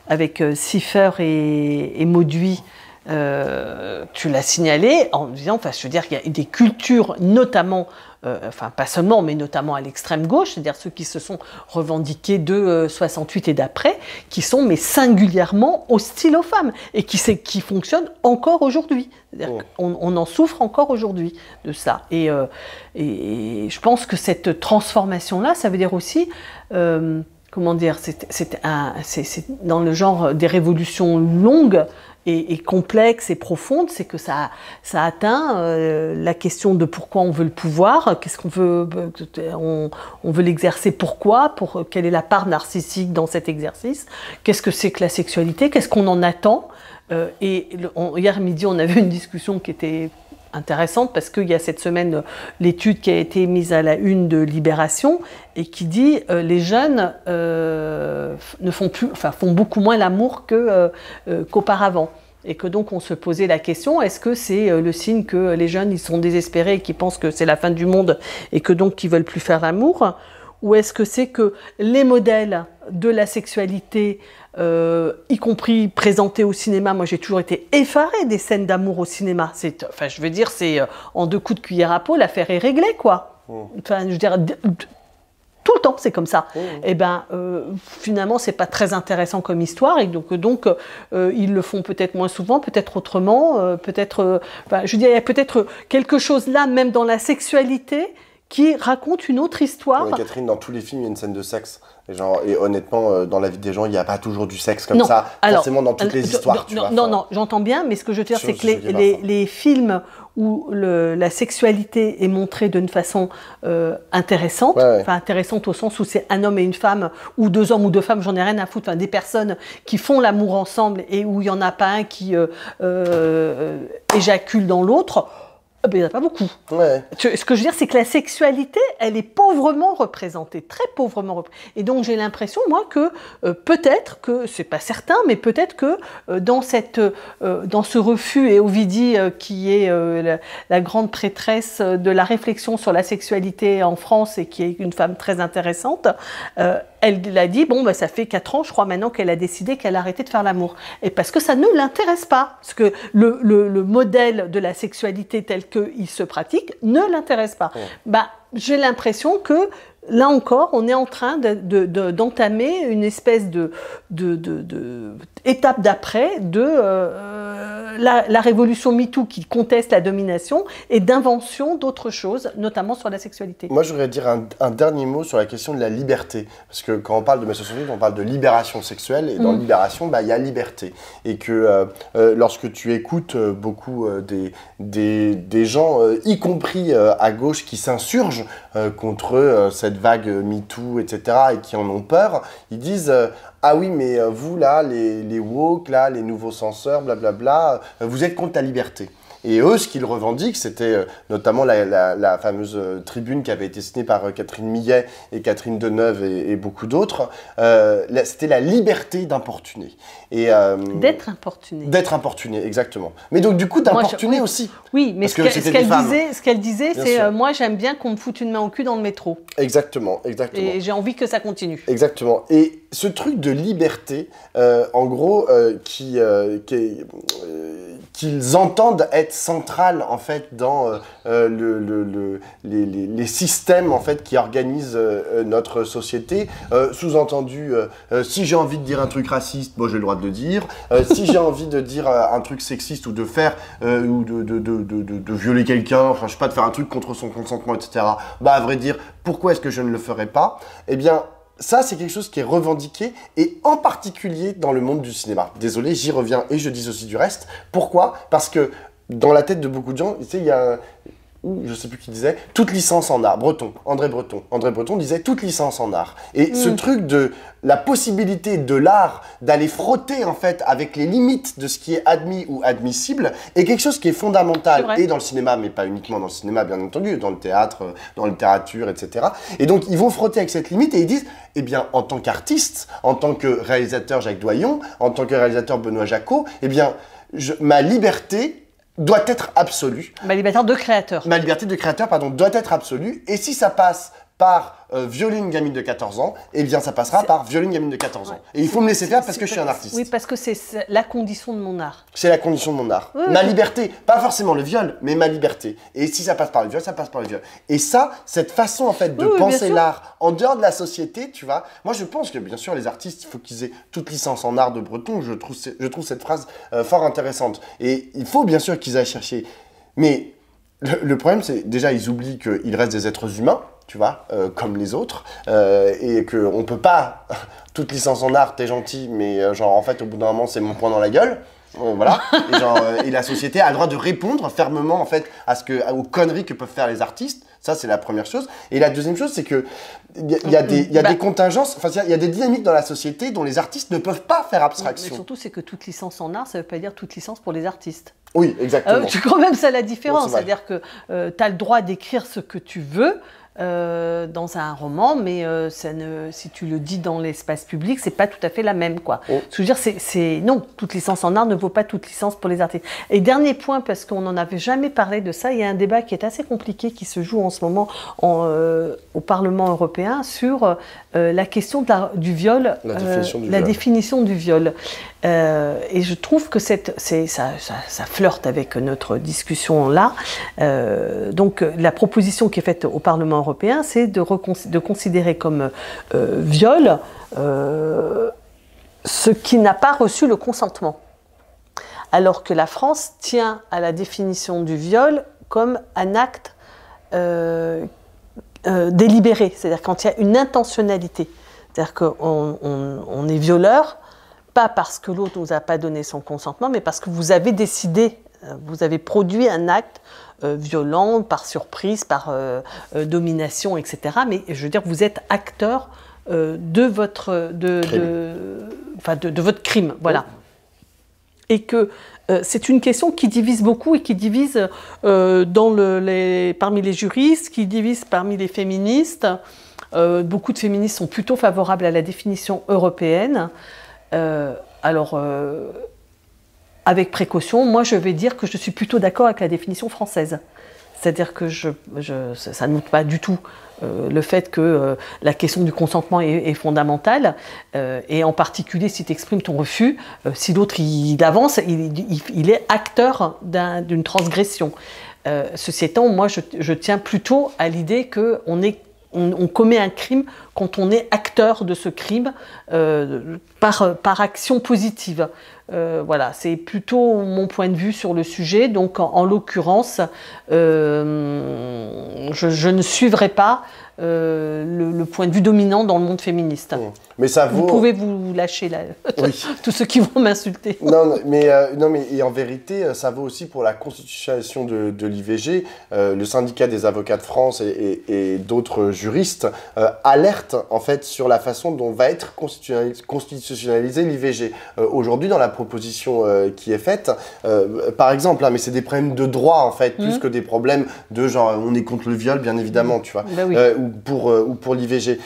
avec Siffer et Mauduit. Tu l'as signalé en disant, je veux dire qu'il y a des cultures, notamment, pas seulement, mais notamment à l'extrême gauche, c'est-à-dire ceux qui se sont revendiqués de 68 et d'après, qui sont mais singulièrement hostiles aux femmes et qui fonctionnent encore aujourd'hui. C'est-à-dire qu'on en souffre encore aujourd'hui de ça. Et je pense que cette transformation-là, ça veut dire aussi... comment dire, c'est dans le genre des révolutions longues et complexes et profondes, c'est que ça atteint la question de pourquoi on veut le pouvoir, qu'est-ce qu'on veut, on veut l'exercer, pourquoi, quelle est la part narcissique dans cet exercice, qu'est-ce que c'est que la sexualité, qu'est-ce qu'on en attend. Hier midi, on avait une discussion qui était intéressante parce qu'il y a cette semaine l'étude qui a été mise à la une de Libération et qui dit les jeunes font beaucoup moins l'amour qu'auparavant. Et que donc on se posait la question, est-ce que c'est le signe que les jeunes ils sont désespérés et qu'ils pensent que c'est la fin du monde et que donc ils veulent plus faire l'amour, ou est-ce que c'est que les modèles de la sexualité, y compris présentés au cinéma, moi j'ai toujours été effarée des scènes d'amour au cinéma. C'est en 2 coups de cuillère à peau, l'affaire est réglée, quoi. Enfin, je veux dire, tout le temps, c'est comme ça. Et finalement, c'est pas très intéressant comme histoire, et donc ils le font peut-être moins souvent, peut-être autrement, je veux dire, il y a peut-être quelque chose là, même dans la sexualité, qui raconte une autre histoire. Catherine, dans tous les films, il y a une scène de sexe. Et honnêtement, dans la vie des gens, il n'y a pas toujours du sexe comme ça, forcément dans toutes les histoires. Non, j'entends bien, mais ce que je veux dire, c'est que les films où la sexualité est montrée d'une façon intéressante, intéressante au sens où c'est un homme et une femme, ou deux hommes ou deux femmes, j'en ai rien à foutre, des personnes qui font l'amour ensemble et où il n'y en a pas un qui éjacule dans l'autre. Il n'y en a pas beaucoup. Ce que je veux dire, c'est que la sexualité, elle est pauvrement représentée, très pauvrement représentée. Et donc, j'ai l'impression, moi, que peut-être que, c'est pas certain, mais peut-être que dans ce refus, et Ovidie, qui est la grande prêtresse de la réflexion sur la sexualité en France et qui est une femme très intéressante, elle a dit, ça fait 4 ans, je crois maintenant, qu'elle a décidé qu'elle arrêtait de faire l'amour. Et parce que ça ne l'intéresse pas. Parce que le modèle de la sexualité tel qu'il se pratique ne l'intéresse pas. J'ai l'impression que, là encore, on est en train d'entamer une espèce étape d'après de la révolution MeToo qui conteste la domination et d'invention d'autres choses, notamment sur la sexualité. Moi, je voudrais dire un dernier mot sur la question de la liberté. Parce que quand on parle de médiation, on parle de libération sexuelle. Et dans libération, il y a liberté. Et que lorsque tu écoutes beaucoup des gens, y compris à gauche, qui s'insurgent contre cette vague MeToo, etc., et qui en ont peur, ils disent ah oui, mais vous, là, les woke, là, les nouveaux censeurs, blablabla, vous êtes contre la liberté. Et eux, ce qu'ils revendiquent, c'était notamment la fameuse tribune qui avait été signée par Catherine Millet et Catherine Deneuve et beaucoup d'autres. C'était la liberté d'importuner. D'être importuné. D'être importuné, exactement. Mais donc, du coup, d'importuner aussi. Oui, mais ce qu'elle disait, c'est moi, j'aime bien qu'on me foute une main au cul dans le métro. Exactement. Et j'ai envie que ça continue. Exactement. Et ce truc de liberté, en gros, qu'ils entendent être central en fait dans les systèmes en fait qui organisent notre société. Sous-entendu, si j'ai envie de dire un truc raciste, j'ai le droit de le dire. Si j'ai envie de dire un truc sexiste ou de faire ou de violer quelqu'un, je sais pas, de faire un truc contre son consentement, etc. À vrai dire, pourquoi est-ce que je ne le ferais pas? Eh bien, ça, c'est quelque chose qui est revendiqué, et en particulier dans le monde du cinéma. Désolé, j'y reviens et je dis aussi du reste. Pourquoi? Parce que dans la tête de beaucoup de gens, tu sais, il y a je sais plus qui disait, toute licence en art. André Breton disait toute licence en art. Et ce truc de la possibilité de l'art d'aller frotter en fait avec les limites de ce qui est admis ou admissible est quelque chose qui est fondamental, et dans le cinéma, mais pas uniquement dans le cinéma bien entendu, dans le théâtre, dans la littérature, etc. Et donc ils vont frotter avec cette limite et ils disent, eh bien en tant qu'artiste, en tant que réalisateur Jacques Doyon, en tant que réalisateur Benoît Jacquot, eh bien ma liberté doit être absolue. Ma liberté de créateur. Ma liberté de créateur, pardon, doit être absolue. Et si ça passe par violer une gamine de 14 ans, eh bien ça passera par violer une gamine de 14 ans. Et il faut me laisser faire parce que je suis un artiste. Oui, parce que c'est la condition de mon art. C'est la condition de mon art. Ma liberté, pas forcément le viol, mais ma liberté. Et si ça passe par le viol, ça passe par le viol. Et ça, cette façon en fait de penser l'art en dehors de la société, tu vois, moi je pense que bien sûr les artistes, il faut qu'ils aient toute licence en art de Breton. Je trouve cette phrase fort intéressante. Et il faut bien sûr qu'ils aillent chercher. Mais le problème, c'est déjà ils oublient qu'ils restent des êtres humains, tu vois, comme les autres, et qu'on peut pas, toute licence en art, t'es gentil, mais genre en fait au bout d'un moment c'est mon poing dans la gueule, voilà, et la société a le droit de répondre fermement en fait aux conneries que peuvent faire les artistes. Ça c'est la première chose. Et la deuxième chose, c'est que il y a des contingences, enfin il y a des dynamiques dans la société dont les artistes ne peuvent pas faire abstraction. Mais surtout c'est que toute licence en art, ça veut pas dire toute licence pour les artistes. Oui, exactement. C'est quand même ça la différence, c'est-à-dire que tu as le droit d'écrire ce que tu veux dans un roman, mais si tu le dis dans l'espace public, c'est pas tout à fait la même, quoi. Ce que je veux dire, non, toute licence en art ne vaut pas toute licence pour les artistes. Et dernier point, parce qu'on n'en avait jamais parlé de ça, il y a un débat qui est assez compliqué qui se joue en ce moment au Parlement européen sur la question du viol, la définition du viol. Et je trouve que ça flirte avec notre discussion là. Donc la proposition qui est faite au Parlement européen, c'est de considérer comme viol ce qui n'a pas reçu le consentement. Alors que la France tient à la définition du viol comme un acte délibéré, c'est-à-dire quand il y a une intentionnalité. C'est-à-dire qu'on est violeur, pas parce que l'autre ne nous a pas donné son consentement, mais parce que vous avez décidé, vous avez produit un acte violent, par surprise, par domination, etc. Mais je veux dire, vous êtes acteur de votre crime, voilà. Et que c'est une question qui divise beaucoup et qui divise parmi les juristes, qui divise parmi les féministes. Beaucoup de féministes sont plutôt favorables à la définition européenne. Avec précaution, moi je vais dire que je suis plutôt d'accord avec la définition française. C'est-à-dire que ça ne montre pas du tout le fait que la question du consentement est fondamentale, et en particulier si tu exprimes ton refus, si l'autre il avance, il est acteur d'une transgression. Ceci étant, moi je tiens plutôt à l'idée qu'on commet un crime quand on est acteur de ce crime par action positive. Voilà, c'est plutôt mon point de vue sur le sujet. Donc, en l'occurrence, je ne suivrai pas le point de vue dominant dans le monde féministe. Mais ça vaut... Vous pouvez vous lâcher là, oui. Tous ceux qui vont m'insulter. Non, mais et en vérité, ça vaut aussi pour la constitutionnalisation de l'IVG. Le syndicat des avocats de France et d'autres juristes alertent en fait sur la façon dont va être constitutionnalisée l'IVG. Aujourd'hui, dans la proposition qui est faite, par exemple, mais c'est des problèmes de droit en fait, plus que des problèmes de genre on est contre le viol, bien évidemment, tu vois, oui. ou pour l'IVG.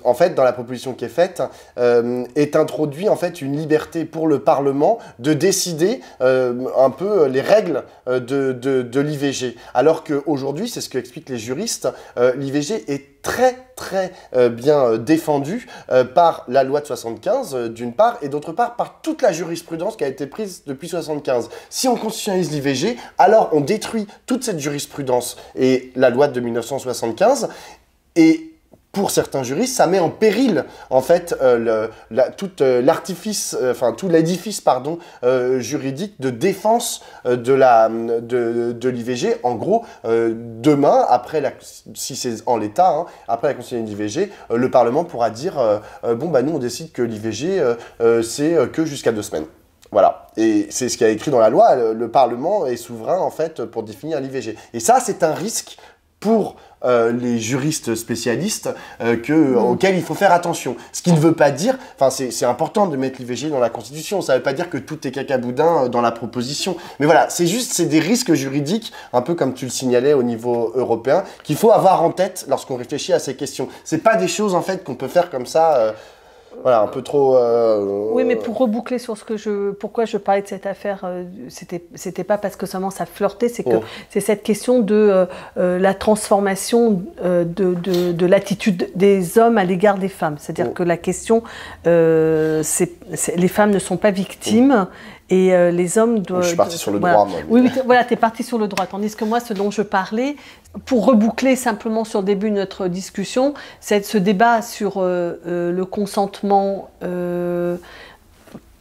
En fait, dans la proposition qui est faite, est introduit en fait une liberté pour le Parlement de décider un peu les règles de l'IVG. Alors qu'aujourd'hui, c'est ce que expliquent les juristes, l'IVG est très bien défendue par la loi de 75 d'une part, et d'autre part par toute la jurisprudence qui a été prise depuis 75. Si on constitutionnalise l'IVG, alors on détruit toute cette jurisprudence et la loi de 1975, et pour certains juristes, ça met en péril en fait tout l'édifice juridique de défense de l'IVG. En gros, demain, si c'est en l'état, après la constitution de l'IVG, le Parlement pourra dire nous on décide que l'IVG c'est que jusqu'à 2 semaines. Voilà, et c'est ce qui a écrit dans la loi. Le Parlement est souverain en fait pour définir l'IVG. Et ça, c'est un risque pour les juristes spécialistes auxquels il faut faire attention. Ce qui ne veut pas dire, c'est important de mettre l'IVG dans la Constitution, ça ne veut pas dire que tout est cacaboudin dans la proposition. Mais voilà, c'est des risques juridiques, un peu comme tu le signalais au niveau européen, qu'il faut avoir en tête lorsqu'on réfléchit à ces questions. C'est pas des choses en fait qu'on peut faire comme ça... Voilà, un peu trop... Oui, mais pour reboucler sur pourquoi je parlais de cette affaire, c'était pas parce que seulement ça flirtait, c'est que c'est cette question de la transformation de l'attitude des hommes à l'égard des femmes. C'est-à-dire que la question, les femmes ne sont pas victimes, et les hommes doivent... Je suis parti sur le droit, moi. Oui, voilà, tu es parti sur le droit. Tandis que moi, ce dont je parlais, pour reboucler simplement sur le début de notre discussion, c'est ce débat sur le consentement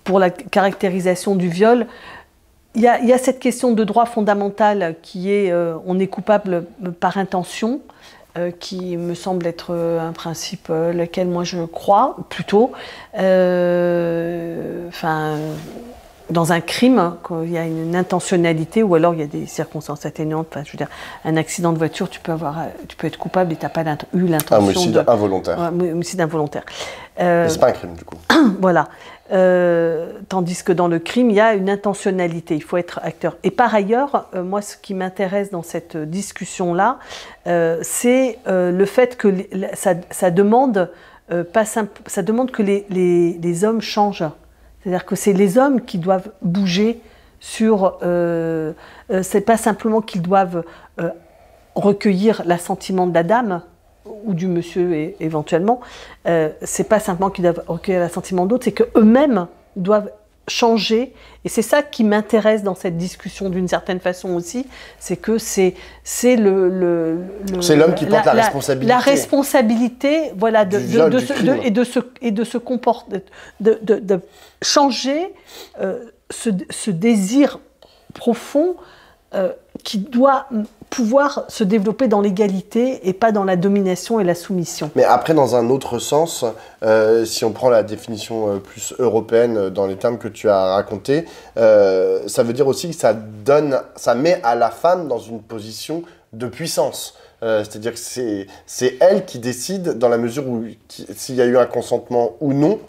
pour la caractérisation du viol. Il y a cette question de droit fondamental qui est on est coupable par intention, qui me semble être un principe lequel moi je crois plutôt. Dans un crime, quand il y a une intentionnalité ou alors il y a des circonstances atténuantes, je veux dire, un accident de voiture, tu peux être coupable et tu n'as pas eu l'intention de... homicide involontaire. Homicide involontaire. Mais c'est pas un crime du coup. Voilà. Tandis que dans le crime, il y a une intentionnalité, il faut être acteur. Et par ailleurs, moi, ce qui m'intéresse dans cette discussion-là, c'est le fait que ça demande que les hommes changent. C'est-à-dire que c'est les hommes qui doivent bouger sur... c'est pas simplement qu'ils doivent recueillir l'assentiment de la dame ou du monsieur éventuellement. C'est pas simplement qu'ils doivent recueillir l'assentiment d'autres, c'est qu'eux-mêmes doivent changer. Et c'est ça qui m'intéresse dans cette discussion d'une certaine façon aussi, c'est que c'est l'homme qui porte la responsabilité. La responsabilité, voilà, de se comporter, de changer ce désir profond qui doit pouvoir se développer dans l'égalité et pas dans la domination et la soumission. Mais après, dans un autre sens, si on prend la définition plus européenne dans les termes que tu as racontés, ça veut dire aussi que ça met à la femme dans une position de puissance. C'est-à-dire que c'est elle qui décide dans la mesure où s'il y a eu un consentement ou non,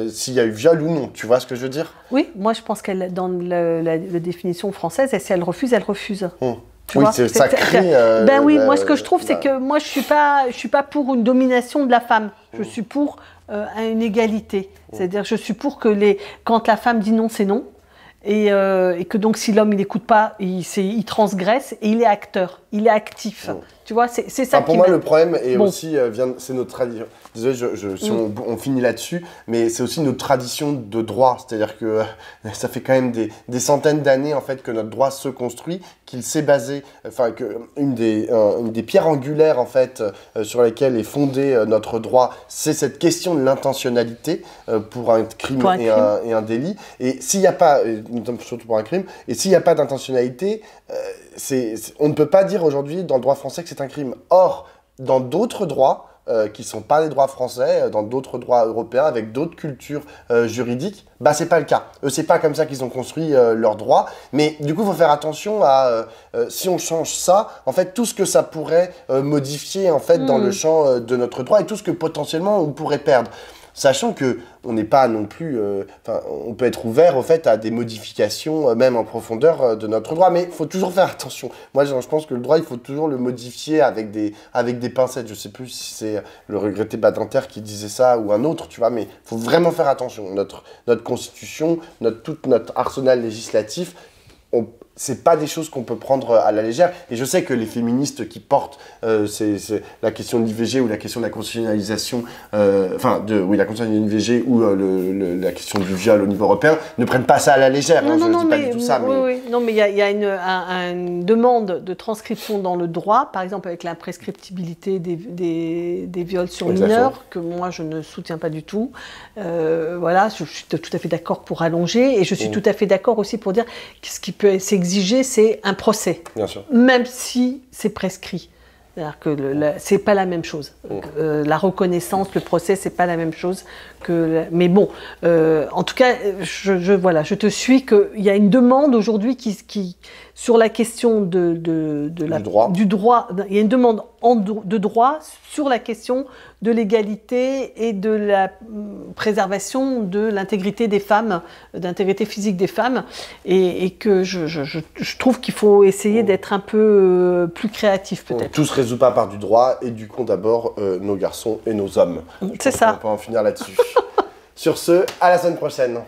s'il y a eu viol ou non, tu vois ce que je veux dire? Oui, moi je pense qu'elle, dans la définition française, si elle refuse, elle refuse. Oui, ça crée... ben oui, moi ce que je trouve, c'est que moi je suis pas pour une domination de la femme. Je suis pour une égalité. C'est-à-dire je suis pour que quand la femme dit non, c'est non. Et que donc si l'homme il n'écoute pas, il transgresse et il est acteur, il est actif. Tu vois, c'est ça pour moi, le problème est aussi, c'est notre tradition. Désolé, si on finit là-dessus, mais c'est aussi notre tradition de droit. C'est-à-dire que ça fait quand même des centaines d'années en fait que notre droit se construit, qu'il s'est basé, enfin que une des pierres angulaires en fait sur lesquelles est fondé notre droit, c'est cette question de l'intentionnalité pour un crime, et un délit. Et s'il n'y a pas, surtout pour un crime, et s'il n'y a pas d'intentionnalité, on ne peut pas dire aujourd'hui dans le droit français que c'est un crime. Or, dans d'autres droits, qui ne sont pas les droits français, dans d'autres droits européens, avec d'autres cultures juridiques, bah c'est pas le cas. Eux, c'est pas comme ça qu'ils ont construit leurs droits. Mais du coup, il faut faire attention à, si on change ça, en fait, tout ce que ça pourrait modifier en fait, dans le champ de notre droit et tout ce que potentiellement on pourrait perdre. Sachant que on n'est pas non plus, on peut être ouvert au fait à des modifications, même en profondeur de notre droit, mais il faut toujours faire attention. Moi, je pense que le droit, il faut toujours le modifier avec des pincettes. Je sais plus si c'est le regretté Badinter qui disait ça ou un autre, tu vois, mais il faut vraiment faire attention. Notre constitution, tout notre arsenal législatif, c'est pas des choses qu'on peut prendre à la légère. Et je sais que les féministes qui portent la question de l'IVG ou la question de la constitutionnalisation, la constitutionnalisation de l'IVG ou la question du viol au niveau européen ne prennent pas ça à la légère. Non, je dis pas du tout ça. Non, mais il y a une demande de transcription dans le droit, par exemple avec la prescriptibilité des viols sur mineurs, que moi je ne soutiens pas du tout. Voilà, je suis tout à fait d'accord pour allonger, et je suis tout à fait d'accord aussi pour dire que ce qui peut s'exiger, c'est un procès, bien sûr, même si c'est prescrit. C'est-à-dire que c'est pas la même chose. La reconnaissance, le procès, c'est pas la même chose que. Mais bon, en tout cas, je te suis qu'il y a une demande aujourd'hui qui sur la question du droit. Il y a une demande de droit sur la question de l'égalité et de la préservation de l'intégrité des femmes, d'intégrité physique des femmes, et que je trouve qu'il faut essayer d'être un peu plus créatif peut-être. Tout se résout pas par du droit, éduquons d'abord nos garçons et nos hommes. C'est ça. On peut en finir là-dessus. Sur ce, à la semaine prochaine.